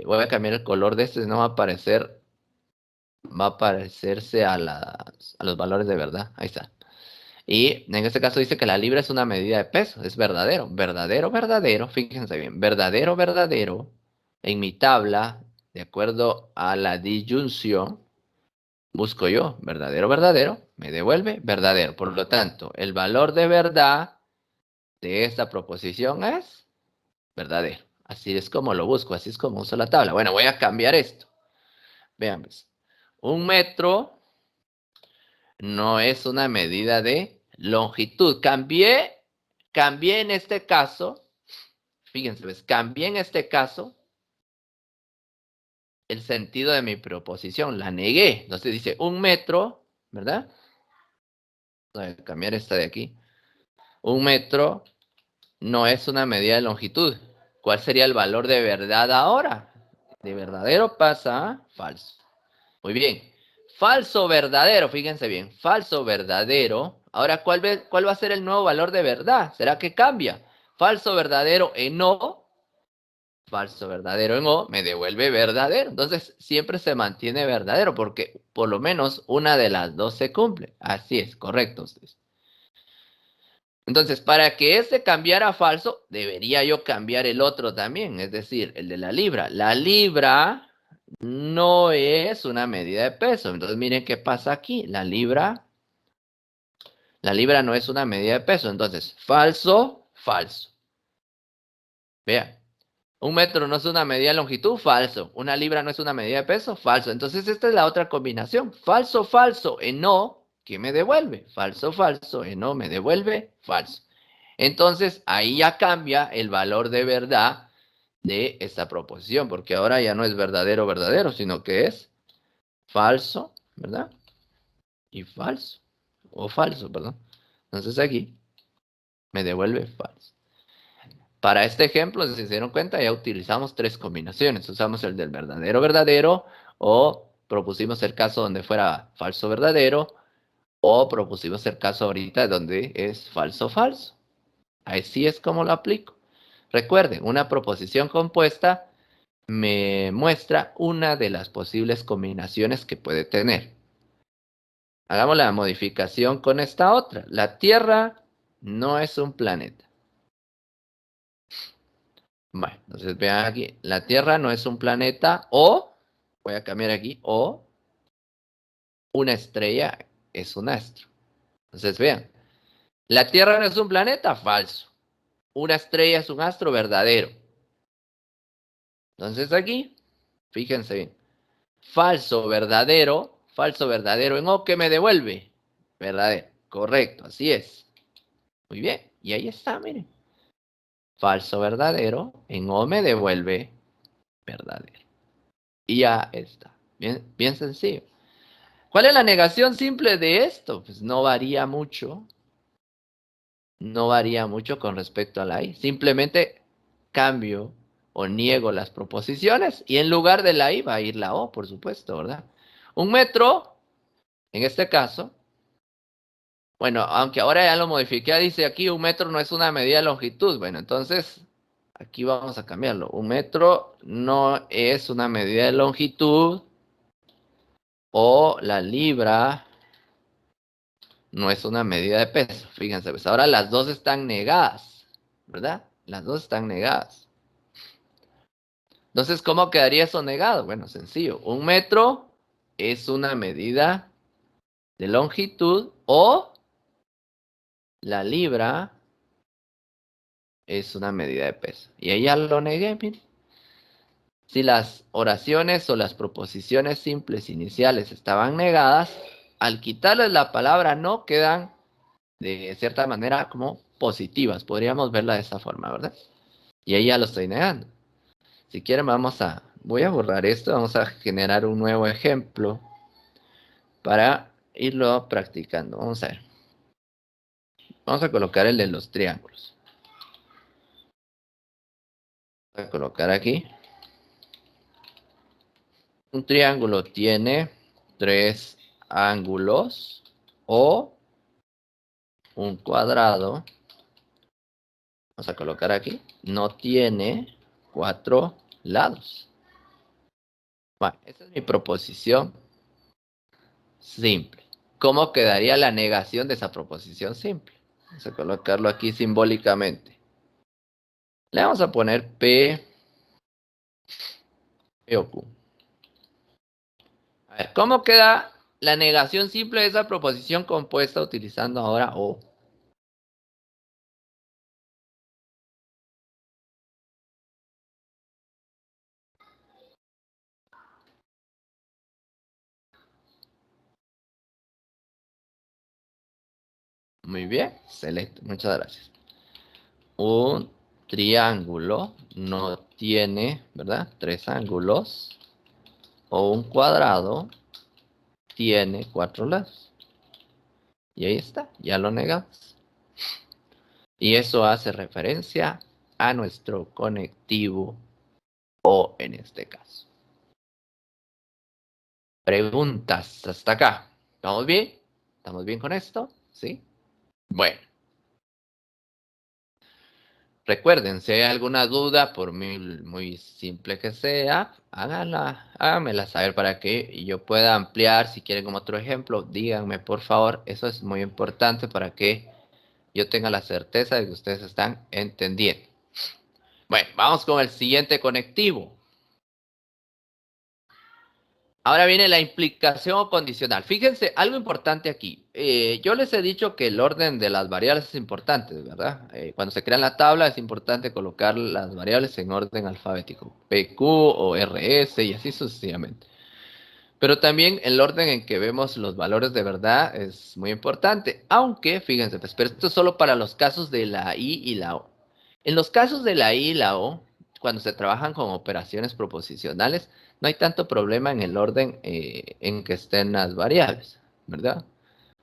voy a cambiar el color de este, no va a aparecer, va a parecerse a los valores de verdad. Ahí está. Y en este caso dice que la libra es una medida de peso. Es verdadero. Verdadero, verdadero. Fíjense bien. Verdadero, verdadero. En mi tabla, de acuerdo a la disyunción, busco yo verdadero, verdadero. Me devuelve verdadero. Por lo tanto, el valor de verdad de esta proposición es verdadero. Así es como lo busco. Así es como uso la tabla. Bueno, voy a cambiar esto. Vean, pues. Un metro no es una medida de longitud. Cambié en este caso, fíjense, ¿ves? Cambié en este caso el sentido de mi proposición, la negué. Entonces dice un metro, ¿verdad? Voy a cambiar esta de aquí. Un metro no es una medida de longitud. ¿Cuál sería el valor de verdad ahora? De verdadero pasa a falso. Muy bien. Falso, verdadero, fíjense bien. Falso, verdadero. Ahora, ¿cuál va a ser el nuevo valor de verdad? ¿Será que cambia? Falso, verdadero en O. Falso, verdadero en O me devuelve verdadero. Entonces, siempre se mantiene verdadero porque por lo menos una de las dos se cumple. Así es, correcto ustedes. Entonces, para que este cambiara a falso, debería yo cambiar el otro también, es decir, el de la libra. La libra no es una medida de peso. Entonces, miren qué pasa aquí. La libra no es una medida de peso. Entonces, falso, falso. Vean. Un metro no es una medida de longitud, falso. Una libra no es una medida de peso, falso. Entonces, esta es la otra combinación. Falso, falso, en no, ¿qué me devuelve? Falso, falso, en no, me devuelve, falso. Entonces, ahí ya cambia el valor de verdad de esta proposición, porque ahora ya no es verdadero, verdadero, sino que es falso, ¿verdad? Y falso, o falso, perdón. Entonces aquí me devuelve falso. Para este ejemplo, si se dieron cuenta, ya utilizamos tres combinaciones. Usamos el del verdadero, verdadero, o propusimos el caso donde fuera falso, verdadero, o propusimos el caso ahorita donde es falso, falso. Así es como lo aplico. Recuerden, una proposición compuesta me muestra una de las posibles combinaciones que puede tener. Hagamos la modificación con esta otra. La Tierra no es un planeta. Bueno, entonces vean aquí, la Tierra no es un planeta o, voy a cambiar aquí, o una estrella es un astro. Entonces vean, la Tierra no es un planeta, falso. Una estrella es un astro, verdadero. Entonces aquí, fíjense bien, falso, verdadero, en O, ¿qué me devuelve? Verdadero, correcto, así es. Muy bien, y ahí está, miren. Falso, verdadero, en O me devuelve verdadero. Y ya está, bien, bien sencillo. ¿Cuál es la negación simple de esto? Pues no varía mucho. No varía mucho con respecto a la I. Simplemente cambio o niego las proposiciones y en lugar de la I va a ir la O, por supuesto, ¿verdad? Un metro, en este caso, bueno, aunque ahora ya lo modifiqué, dice aquí un metro no es una medida de longitud. Bueno, entonces aquí vamos a cambiarlo. Un metro no es una medida de longitud o la libra no es una medida de peso. Fíjense, pues ahora las dos están negadas, ¿verdad? Las dos están negadas. Entonces, ¿cómo quedaría eso negado? Bueno, sencillo. Un metro es una medida de longitud o la libra es una medida de peso. Y ahí ya lo negué, miren. Si las oraciones o las proposiciones simples iniciales estaban negadas, al quitarles la palabra no quedan de cierta manera como positivas. Podríamos verla de esa forma, ¿verdad? Y ahí ya lo estoy negando. Si quieren voy a borrar esto, vamos a generar un nuevo ejemplo para irlo practicando. Vamos a ver. Vamos a colocar el de los triángulos. Voy a colocar aquí. Un triángulo tiene tres ángulos o un cuadrado. Vamos a colocar aquí. No tiene cuatro lados. Bueno, esa es mi proposición simple. ¿Cómo quedaría la negación de esa proposición simple? Vamos a colocarlo aquí simbólicamente. Le vamos a poner P o Q. A ver, ¿cómo queda la negación simple de esa proposición compuesta utilizando ahora O? Muy bien, excelente, muchas gracias. Un triángulo no tiene, ¿verdad? Tres ángulos. O un cuadrado tiene cuatro lados. Y ahí está, ya lo negamos. Y eso hace referencia a nuestro conectivo O en este caso. Preguntas hasta acá. ¿Estamos bien? ¿Estamos bien con esto? ¿Sí? Bueno. Recuerden, si hay alguna duda, por muy simple que sea, háganmela saber para que yo pueda ampliar. Si quieren como otro ejemplo, díganme por favor. Eso es muy importante para que yo tenga la certeza de que ustedes están entendiendo. Bueno, vamos con el siguiente conectivo. Ahora viene la implicación o condicional. Fíjense, algo importante aquí. Yo les he dicho que el orden de las variables es importante, ¿verdad? Cuando se crea la tabla es importante colocar las variables en orden alfabético. PQ o RS y así sucesivamente. Pero también el orden en que vemos los valores de verdad es muy importante. Aunque, fíjense, pues, pero esto es solo para los casos de la I y la O. En los casos de la I y la O, cuando se trabajan con operaciones proposicionales, no hay tanto problema en el orden en que estén las variables, ¿verdad?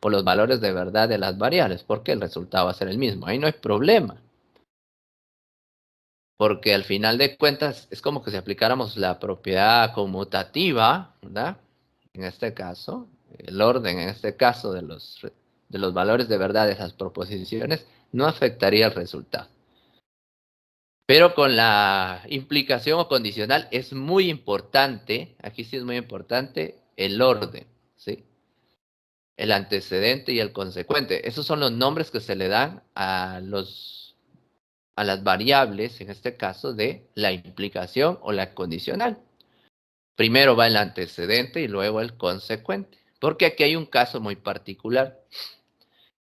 O los valores de verdad de las variables, porque el resultado va a ser el mismo. Ahí no hay problema. Porque al final de cuentas es como que si aplicáramos la propiedad conmutativa, ¿verdad? En este caso, el orden en este caso de los valores de verdad de esas proposiciones no afectaría el resultado. Pero con la implicación o condicional es muy importante, aquí sí es muy importante, el orden, ¿sí? El antecedente y el consecuente. Esos son los nombres que se le dan a las variables, en este caso, de la implicación o la condicional. Primero va el antecedente y luego el consecuente. Porque aquí hay un caso muy particular.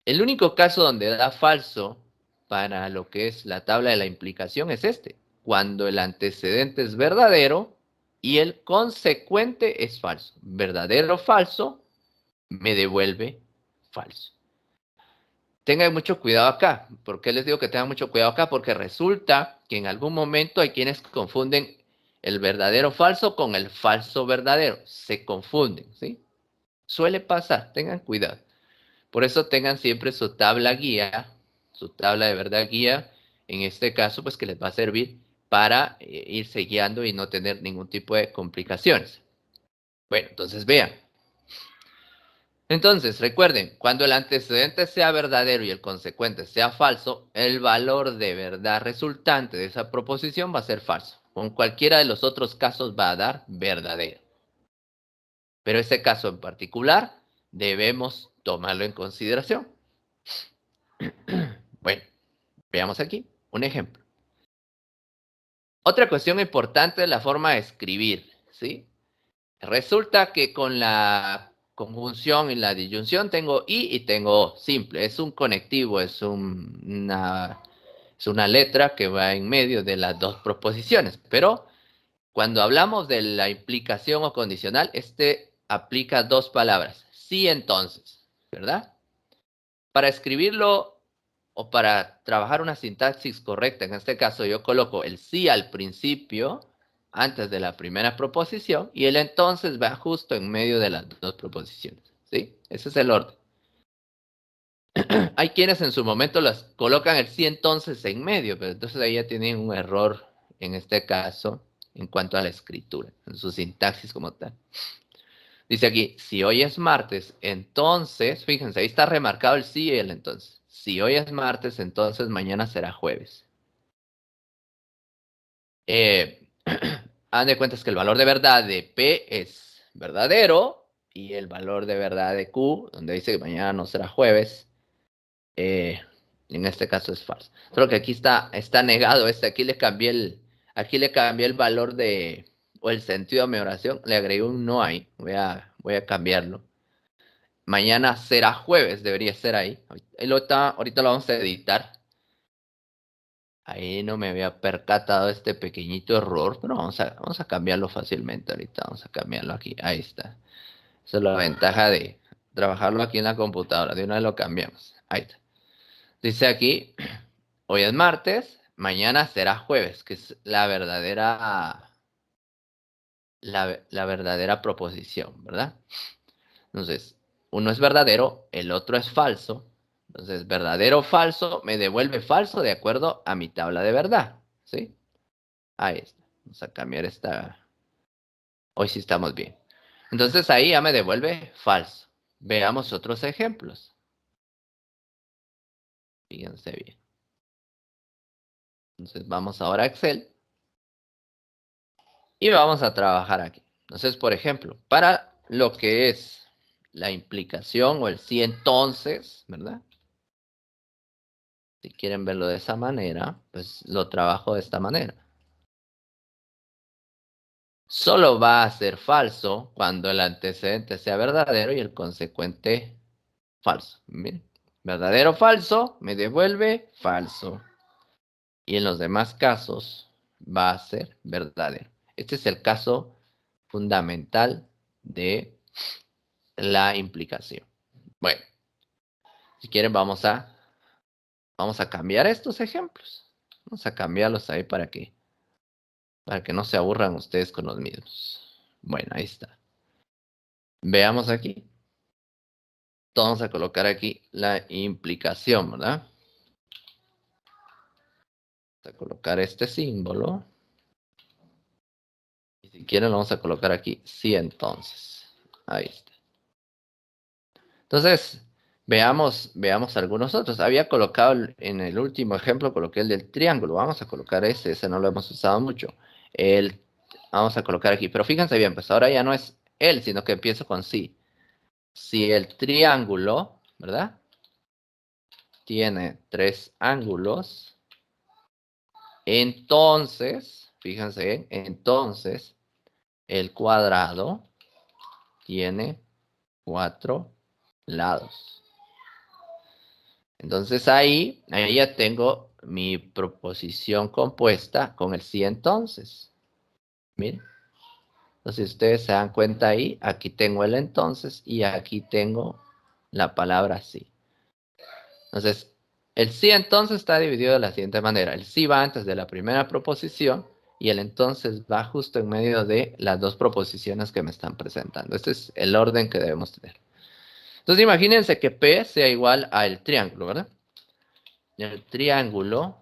El único caso donde da falso para lo que es la tabla de la implicación es este. Cuando el antecedente es verdadero y el consecuente es falso. Verdadero o falso me devuelve falso. Tengan mucho cuidado acá. ¿Por qué les digo que tengan mucho cuidado acá? Porque resulta que en algún momento hay quienes confunden el verdadero falso con el falso verdadero. Se confunden, ¿sí? Suele pasar, tengan cuidado. Por eso tengan siempre su tabla guía, su tabla de verdad guía, en este caso, pues que les va a servir para irse guiando y no tener ningún tipo de complicaciones. Bueno, entonces vean. Entonces, recuerden, cuando el antecedente sea verdadero y el consecuente sea falso, el valor de verdad resultante de esa proposición va a ser falso. Con cualquiera de los otros casos va a dar verdadero. Pero ese caso en particular debemos tomarlo en consideración. Bueno, veamos aquí un ejemplo. Otra cuestión importante es la forma de escribir, ¿sí? Resulta que con la conjunción y la disyunción tengo y tengo o, simple. Es un conectivo, es una letra que va en medio de las dos proposiciones. Pero cuando hablamos de la implicación o condicional, este aplica dos palabras. Sí, entonces, ¿verdad? Para escribirlo o para trabajar una sintaxis correcta, en este caso yo coloco el sí al principio, antes de la primera proposición, y el entonces va justo en medio de las dos proposiciones, ¿sí? Ese es el orden. Hay quienes en su momento las colocan el sí entonces en medio, pero entonces ahí ya tienen un error, en este caso, en cuanto a la escritura, en su sintaxis como tal. Dice aquí, si hoy es martes, entonces, fíjense, ahí está remarcado el sí y el entonces. Si hoy es martes, entonces mañana será jueves. Hagan de cuenta que el valor de verdad de P es verdadero y el valor de verdad de Q, donde dice que mañana no será jueves, eh, en este caso es falso. Solo que aquí está negado aquí le cambié el valor o el sentido de mi oración, le agregué un no ahí, voy a cambiarlo. Mañana será jueves, debería ser ahí. Ahorita lo vamos a editar. Ahí no me había percatado de este pequeñito error, pero vamos a cambiarlo fácilmente ahorita. Vamos a cambiarlo aquí. Ahí está. Esa es la ventaja de trabajarlo aquí en la computadora. De una vez lo cambiamos. Ahí está. Dice aquí, hoy es martes, mañana será jueves, que es la verdadera proposición, ¿verdad? Entonces, uno es verdadero, el otro es falso. Entonces, verdadero o falso me devuelve falso de acuerdo a mi tabla de verdad. ¿Sí? Ahí está. Vamos a cambiar esta. Hoy sí estamos bien. Entonces ahí ya me devuelve falso. Veamos otros ejemplos. Fíjense bien. Entonces vamos ahora a Excel y vamos a trabajar aquí. Entonces, por ejemplo, para lo que es la implicación o el sí entonces, ¿verdad? Si quieren verlo de esa manera, pues lo trabajo de esta manera. Solo va a ser falso cuando el antecedente sea verdadero y el consecuente falso. Miren, verdadero o falso, me devuelve falso. Y en los demás casos va a ser verdadero. Este es el caso fundamental de la implicación. Bueno, si quieren vamos a cambiar estos ejemplos. Vamos a cambiarlos ahí para que no se aburran ustedes con los mismos. Bueno, ahí está. Veamos aquí. Vamos a colocar aquí la implicación, ¿verdad? Vamos a colocar este símbolo. Y si quieren, lo vamos a colocar aquí, sí, entonces. Ahí está. Entonces, veamos algunos otros. Había colocado en el último ejemplo, coloqué el del triángulo. Vamos a colocar ese no lo hemos usado mucho. Vamos a colocar aquí, pero fíjense bien, pues ahora ya no es él, sino que empiezo con sí. Si el triángulo, ¿verdad? Tiene 3 ángulos, entonces, fíjense bien, entonces el cuadrado tiene 4 lados. Entonces ahí ya tengo mi proposición compuesta con el sí entonces. Miren. Entonces ustedes se dan cuenta ahí, aquí tengo el entonces y aquí tengo la palabra sí. Entonces, el sí entonces está dividido de la siguiente manera. El sí va antes de la primera proposición y el entonces va justo en medio de las dos proposiciones que me están presentando. Este es el orden que debemos tener. Entonces imagínense que P sea igual al triángulo, ¿verdad? Y el triángulo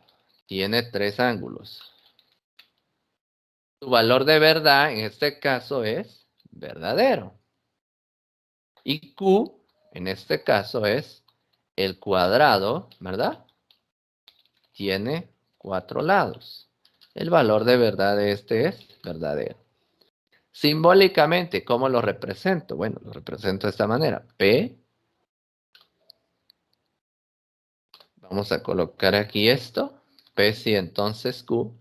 tiene 3 ángulos. Su valor de verdad en este caso es verdadero. Y Q en este caso es el cuadrado, ¿verdad? Tiene 4 lados. El valor de verdad de este es verdadero. Simbólicamente, ¿cómo lo represento? Bueno, lo represento de esta manera. P. Vamos a colocar aquí esto. P si entonces Q.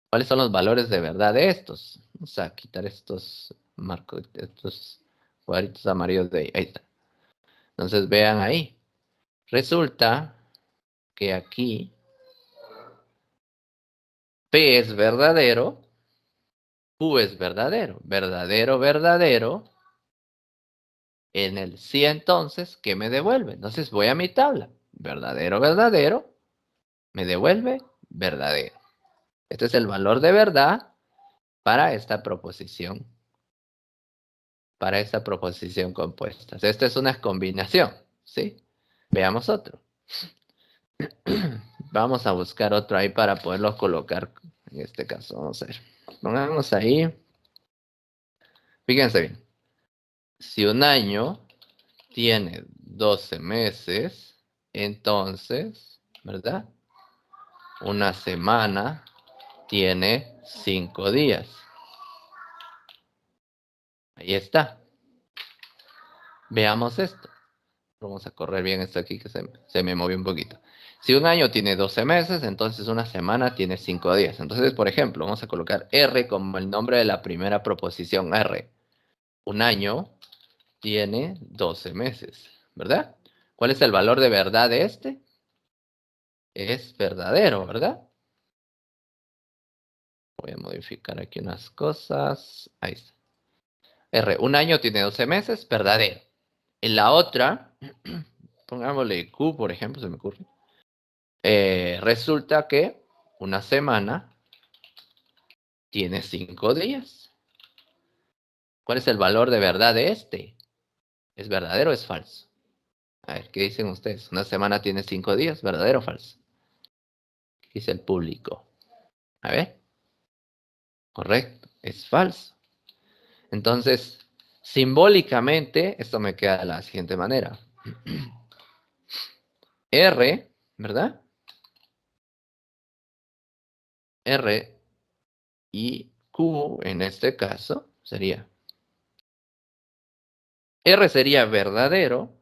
¿Cuáles son los valores de verdad de estos? Vamos a quitar estos marcos, estos cuadritos amarillos de ahí. Ahí está. Entonces vean ahí. Resulta que aquí P es verdadero, Q es verdadero. Verdadero, verdadero. En el sí entonces, ¿qué me devuelve? Entonces voy a mi tabla. Verdadero, verdadero. Me devuelve verdadero. Este es el valor de verdad para esta proposición. Para esta proposición compuesta. Esta es una combinación, ¿sí? Veamos otro. Vamos a buscar otro ahí para poderlo colocar. En este caso, vamos a ver. Pongamos ahí. Fíjense bien. Si un año tiene 12 meses, entonces, ¿verdad? Una semana tiene 5 días. Ahí está. Veamos esto. Vamos a correr bien esto aquí que se me movió un poquito. Si un año tiene 12 meses, entonces una semana tiene 5 días. Entonces, por ejemplo, vamos a colocar R como el nombre de la primera proposición R. Un año tiene 12 meses, ¿verdad? ¿Cuál es el valor de verdad de este? Es verdadero, ¿verdad? Voy a modificar aquí unas cosas. Ahí está. R, un año tiene 12 meses, verdadero. En la otra, pongámosle Q, por ejemplo, se me ocurre. Resulta que una semana tiene 5 días. ¿Cuál es el valor de verdad de este? ¿Es verdadero o es falso? A ver, ¿qué dicen ustedes? Una semana tiene 5 días, ¿verdadero o falso? ¿Qué dice el público? A ver, correcto, es falso. Entonces, simbólicamente, esto me queda de la siguiente manera. R, ¿verdad? R y Q en este caso sería. R sería verdadero,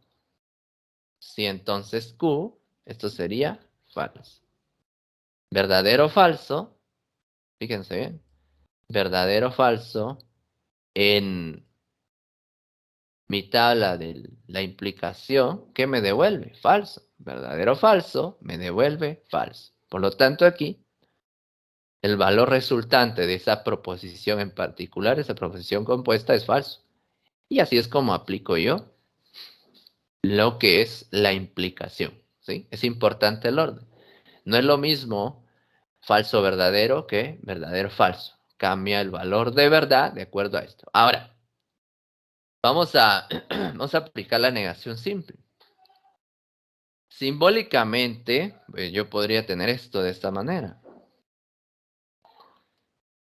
si entonces Q, esto sería falso. Verdadero o falso, fíjense bien, verdadero o falso en mi tabla de la implicación, ¿qué me devuelve? Falso. Verdadero o falso, me devuelve falso. Por lo tanto, aquí, el valor resultante de esa proposición en particular, esa proposición compuesta, es falso. Y así es como aplico yo lo que es la implicación, ¿sí? Es importante el orden. No es lo mismo falso verdadero que verdadero falso. Cambia el valor de verdad de acuerdo a esto. Ahora, vamos a, vamos a aplicar la negación simple. Simbólicamente, yo podría tener esto de esta manera.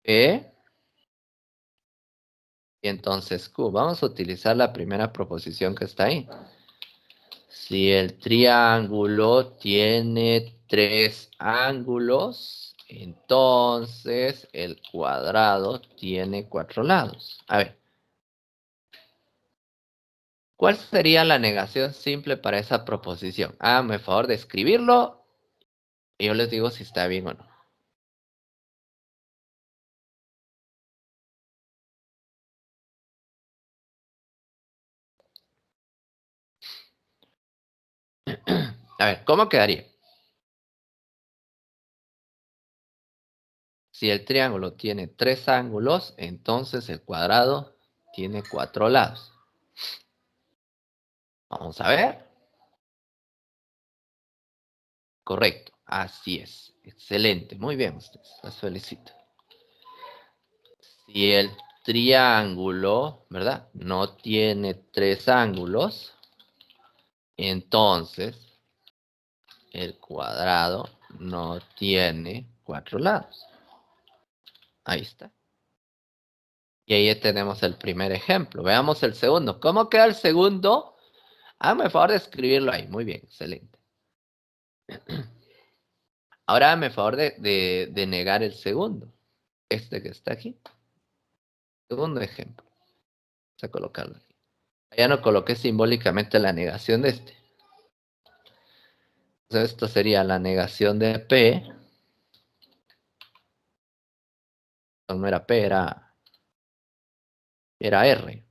P y entonces Q. Vamos a utilizar la primera proposición que está ahí. Si el triángulo tiene 3 ángulos, entonces el cuadrado tiene 4 lados. A ver, ¿cuál sería la negación simple para esa proposición? Háganme el favor de escribirlo y yo les digo si está bien o no. A ver, ¿cómo quedaría? Si el triángulo tiene 3 ángulos, entonces el cuadrado tiene 4 lados. Vamos a ver. Correcto, así es. Excelente, muy bien ustedes, las felicito. Si el triángulo, ¿verdad? No tiene 3 ángulos, entonces el cuadrado no tiene 4 lados. Ahí está. Y ahí tenemos el primer ejemplo. Veamos el segundo. ¿Cómo queda el segundo? Hazme el favor de escribirlo ahí. Muy bien, excelente. Ahora hazme el favor de negar el segundo. Este que está aquí. Segundo ejemplo. Vamos a colocarlo aquí. Ya no coloqué simbólicamente la negación de este. Entonces esto sería la negación de P. No era P, era R.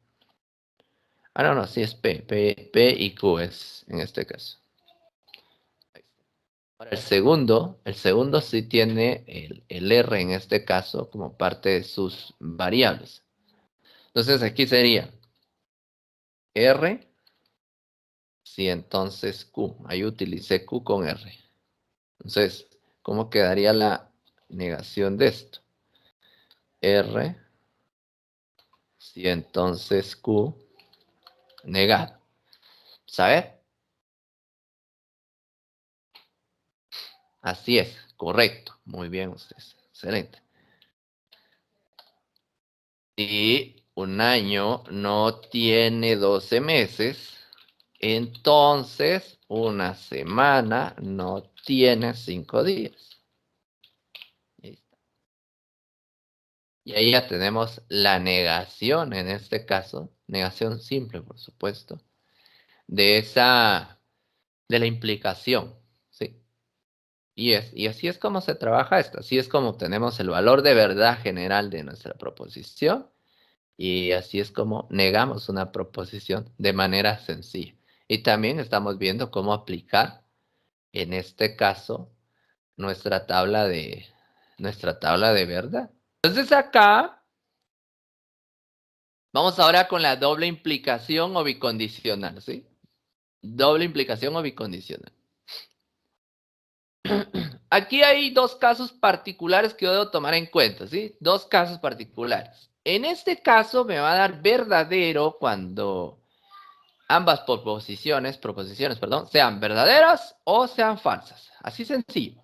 Ah, no, no, sí es P. P y Q es en este caso. Ahora el segundo sí tiene el R en este caso como parte de sus variables. Entonces aquí sería R, sí, entonces Q. Ahí utilicé Q con R. Entonces, ¿cómo quedaría la negación de esto? R, sí, entonces Q negado. ¿Sabes? Así es, correcto. Muy bien ustedes. Excelente. Si un año no tiene 12 meses, entonces una semana no tiene 5 días. Y ahí ya tenemos la negación, en este caso, negación simple, por supuesto, de la implicación, ¿sí? Y así es como se trabaja esto, así es como obtenemos el valor de verdad general de nuestra proposición y así es como negamos una proposición de manera sencilla. Y también estamos viendo cómo aplicar, en este caso, nuestra tabla de verdad. Entonces acá, vamos ahora con la doble implicación o bicondicional, ¿sí? Doble implicación o bicondicional. Aquí hay dos casos particulares que yo debo tomar en cuenta, ¿sí? Dos casos particulares. En este caso me va a dar verdadero cuando ambas proposiciones, perdón, sean verdaderas o sean falsas. Así sencillo.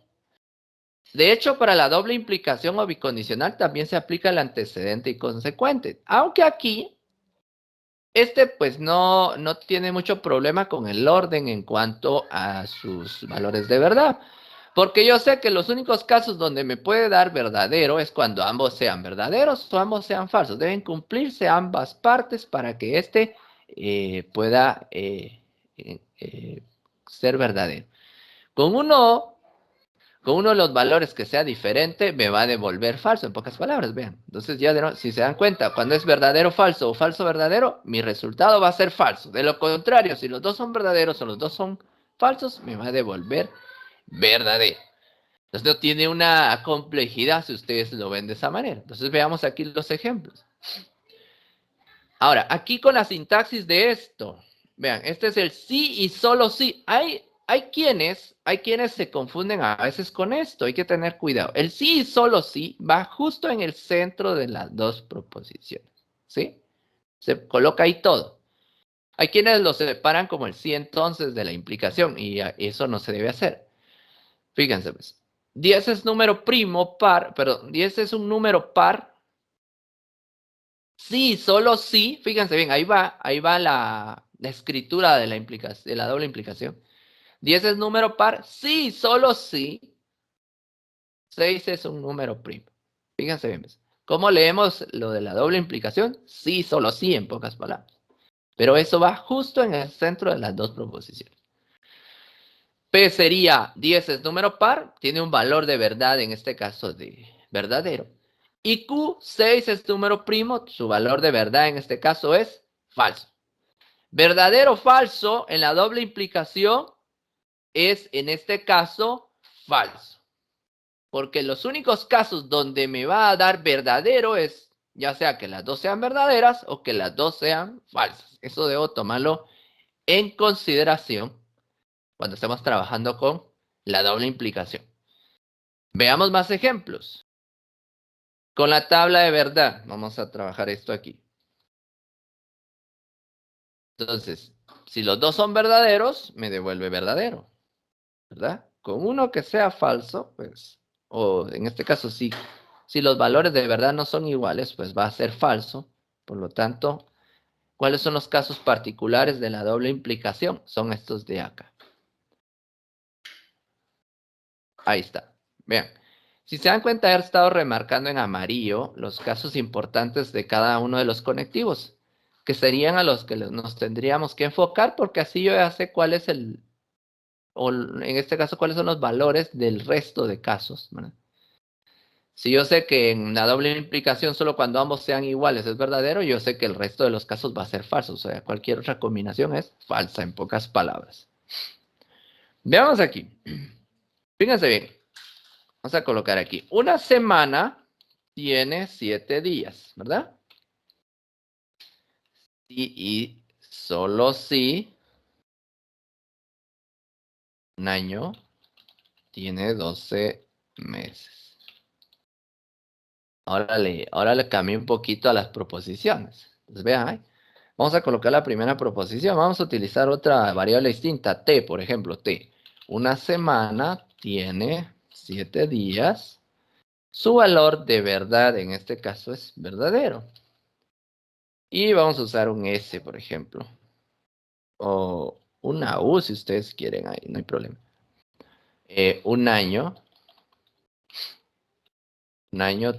De hecho, para la doble implicación o bicondicional también se aplica el antecedente y consecuente. Aunque aquí, pues no tiene mucho problema con el orden en cuanto a sus valores de verdad. Porque yo sé que los únicos casos donde me puede dar verdadero es cuando ambos sean verdaderos o ambos sean falsos. Deben cumplirse ambas partes para que pueda ser verdadero. Con uno Con uno de los valores que sea diferente, me va a devolver falso, en pocas palabras, vean. Entonces, ya de nuevo, si se dan cuenta, cuando es verdadero, falso o falso, verdadero, mi resultado va a ser falso. De lo contrario, si los dos son verdaderos o los dos son falsos, me va a devolver verdadero. Entonces, no tiene una complejidad si ustedes lo ven de esa manera. Entonces, veamos aquí los ejemplos. Ahora, aquí con la sintaxis de esto, vean, este es el sí y solo sí. Hay quienes se confunden a veces con esto, hay que tener cuidado. El sí y solo sí va justo en el centro de las dos proposiciones, ¿sí? Se coloca ahí todo. Hay quienes lo separan como el sí entonces de la implicación y eso no se debe hacer. Fíjense pues, 10 es número primo par, perdón, 10 es un número par. Sí, solo sí, fíjense bien, ahí va la escritura de de la doble implicación. 10 es número par, sí, solo sí. 6 es un número primo. Fíjense bien, ¿ves? ¿Cómo leemos lo de la doble implicación? Sí, solo sí, en pocas palabras. Pero eso va justo en el centro de las dos proposiciones. P sería 10 es número par, tiene un valor de verdad, en este caso de verdadero. Y Q, 6 es número primo, su valor de verdad en este caso es falso. Verdadero o falso en la doble implicación es en este caso falso. Porque los únicos casos donde me va a dar verdadero es ya sea que las dos sean verdaderas o que las dos sean falsas. Eso debo tomarlo en consideración cuando estemos trabajando con la doble implicación. Veamos más ejemplos. Con la tabla de verdad, vamos a trabajar esto aquí. Entonces, si los dos son verdaderos, me devuelve verdadero, ¿verdad? Con uno que sea falso, pues, o en este caso sí, si los valores de verdad no son iguales, pues va a ser falso. Por lo tanto, ¿cuáles son los casos particulares de la doble implicación? Son estos de acá. Ahí está. Vean. Si se dan cuenta, he estado remarcando en amarillo los casos importantes de cada uno de los conectivos, que serían a los que nos tendríamos que enfocar, porque así yo ya sé cuál es o en este caso, cuáles son los valores del resto de casos, ¿verdad? Si yo sé que en la doble implicación solo cuando ambos sean iguales es verdadero, yo sé que el resto de los casos va a ser falso. O sea, cualquier otra combinación es falsa, en pocas palabras. Veamos aquí. Fíjense bien. Vamos a colocar aquí. Una semana tiene 7 días, ¿verdad? Y solo si un año tiene 12 meses. Ahora le cambié un poquito a las proposiciones. Entonces, vean, ahí. Vamos a colocar la primera proposición. Vamos a utilizar otra variable distinta. T, por ejemplo, T. Una semana tiene 7 días. Su valor de verdad en este caso es verdadero. Y vamos a usar un S, por ejemplo. O una U si ustedes quieren ahí, no hay problema. Un año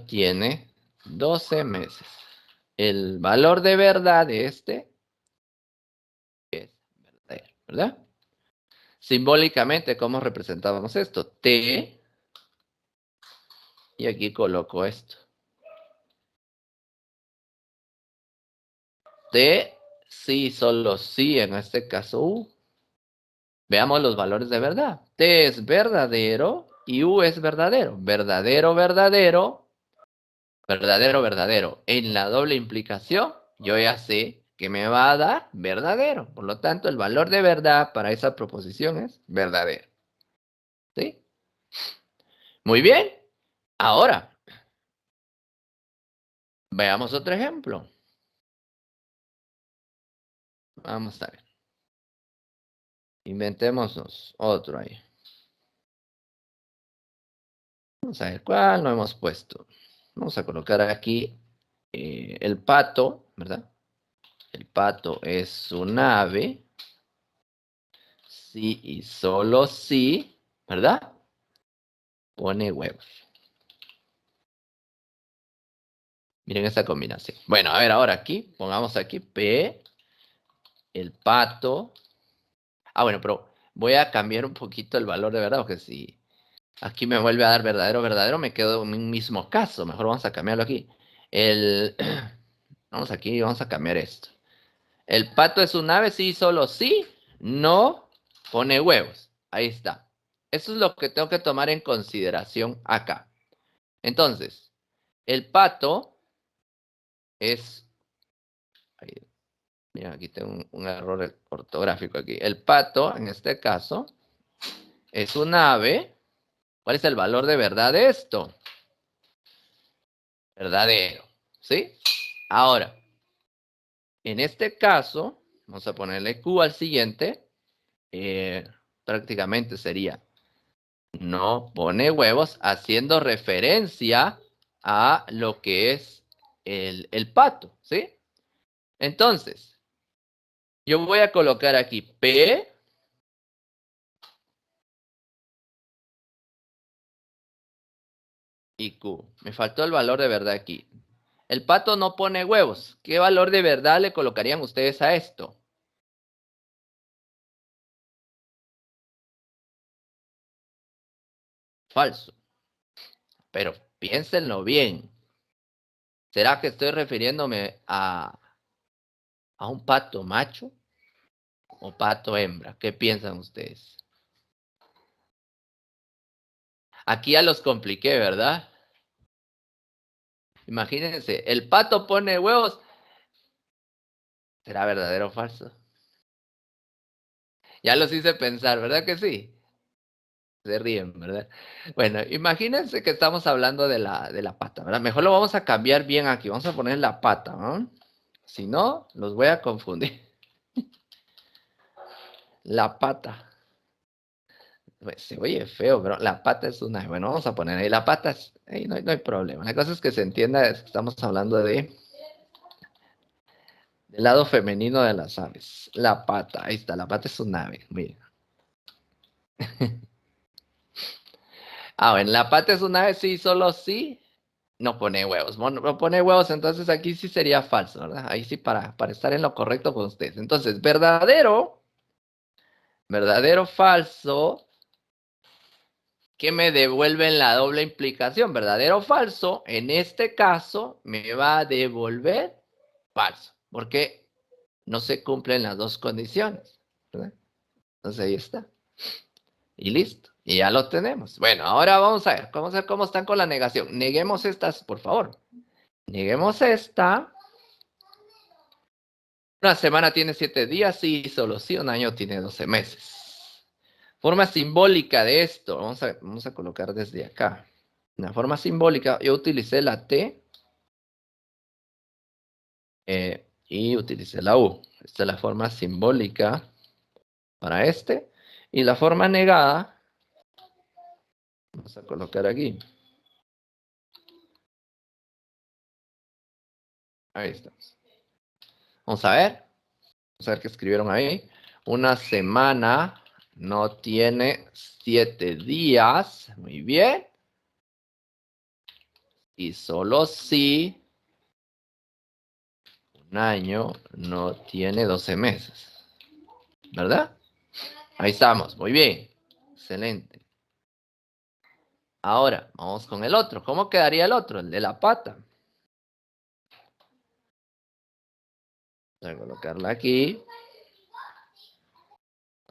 tiene 12 meses. El valor de verdad de este es verdadero, ¿verdad? Simbólicamente, ¿cómo representábamos esto? T, y aquí coloco esto. T, sí, solo sí, en este caso U. Veamos los valores de verdad. T es verdadero y U es verdadero. Verdadero, verdadero, verdadero, verdadero. En la doble implicación, yo ya sé que me va a dar verdadero. Por lo tanto, el valor de verdad para esa proposición es verdadero. ¿Sí? Muy bien. Ahora, veamos otro ejemplo. Vamos a ver. Inventémonos otro ahí. Vamos a ver cuál no hemos puesto. Vamos a colocar aquí el pato, ¿verdad? El pato es un ave. Sí y solo sí, ¿verdad? Pone huevos. Miren esa combinación. Bueno, a ver, ahora aquí, pongamos aquí P, el pato. Ah, bueno, pero voy a cambiar un poquito el valor de verdad, porque si Aquí me vuelve a dar verdadero, verdadero, me quedo en un mismo caso. Mejor vamos a cambiarlo aquí. Vamos aquí, vamos a cambiar esto. El pato es un ave, sí, solo sí, no pone huevos. Ahí está. Eso es lo que tengo que tomar en consideración acá. Entonces, el pato es... Mira, aquí tengo un error ortográfico aquí. El pato, en este caso, es un ave. ¿Cuál es el valor de verdad de esto? Verdadero, ¿sí? Ahora, en este caso, vamos a ponerle Q al siguiente. Prácticamente sería no pone huevos, haciendo referencia a lo que es el pato, ¿sí? Entonces, yo voy a colocar aquí P y Q. Me faltó el valor de verdad aquí. El pato no pone huevos. ¿Qué valor de verdad le colocarían ustedes a esto? Falso. Pero piénsenlo bien. ¿Será que estoy refiriéndome a un pato macho o pato hembra? ¿Qué piensan ustedes? Aquí ya los compliqué, ¿verdad? Imagínense, el pato pone huevos. ¿Será verdadero o falso? Ya los hice pensar, ¿verdad que sí? Se ríen, ¿verdad? Bueno, imagínense que estamos hablando de la pata, ¿verdad? Mejor lo vamos a cambiar bien aquí. Vamos a poner la pata, ¿no? Si no, los voy a confundir. La pata. Pues, se oye feo, pero la pata es una. Bueno, vamos a poner ahí la pata. Ahí no hay problema. La cosa es que se entienda es que estamos hablando del lado femenino de las aves. La pata. Ahí está. La pata es un ave. Miren. Bueno, la pata es un ave, sí, solo sí. No pone huevos. No pone huevos, entonces aquí sí sería falso, ¿verdad? Ahí sí para estar en lo correcto con ustedes. Entonces, verdadero, verdadero, falso. Que me devuelven la doble implicación, verdadero o falso, en este caso me va a devolver falso, porque no se cumplen las dos condiciones, ¿verdad? Entonces ahí está. Y listo. Y ya lo tenemos. Bueno, ahora vamos a ver cómo están con la negación. Neguemos estas, por favor. Neguemos esta. Una semana tiene 7 días, sí, solo sí. Un año tiene 12 meses. Forma simbólica de esto. Vamos a colocar desde acá. Una forma simbólica, yo utilicé la T y utilicé la U. Esta es la forma simbólica para este. Y la forma negada, vamos a colocar aquí. Ahí estamos. Vamos a ver. Vamos a ver qué escribieron ahí. Una semana no tiene 7 días. Muy bien. Y solo si un año no tiene 12 meses. ¿Verdad? Ahí estamos. Muy bien. Excelente. Ahora, vamos con el otro. ¿Cómo quedaría el otro? El de la pata. Voy a colocarla aquí.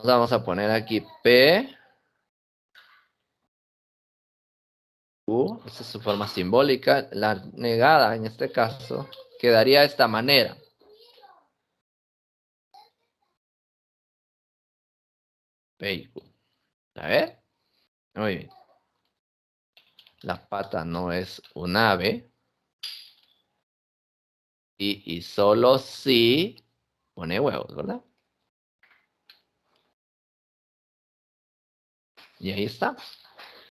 Vamos a poner aquí P, U. Esta es su forma simbólica. La negada, en este caso, quedaría de esta manera. P y Q. A ver. Muy bien. La pata no es un ave. Y solo si pone huevos, ¿verdad? Y ahí está.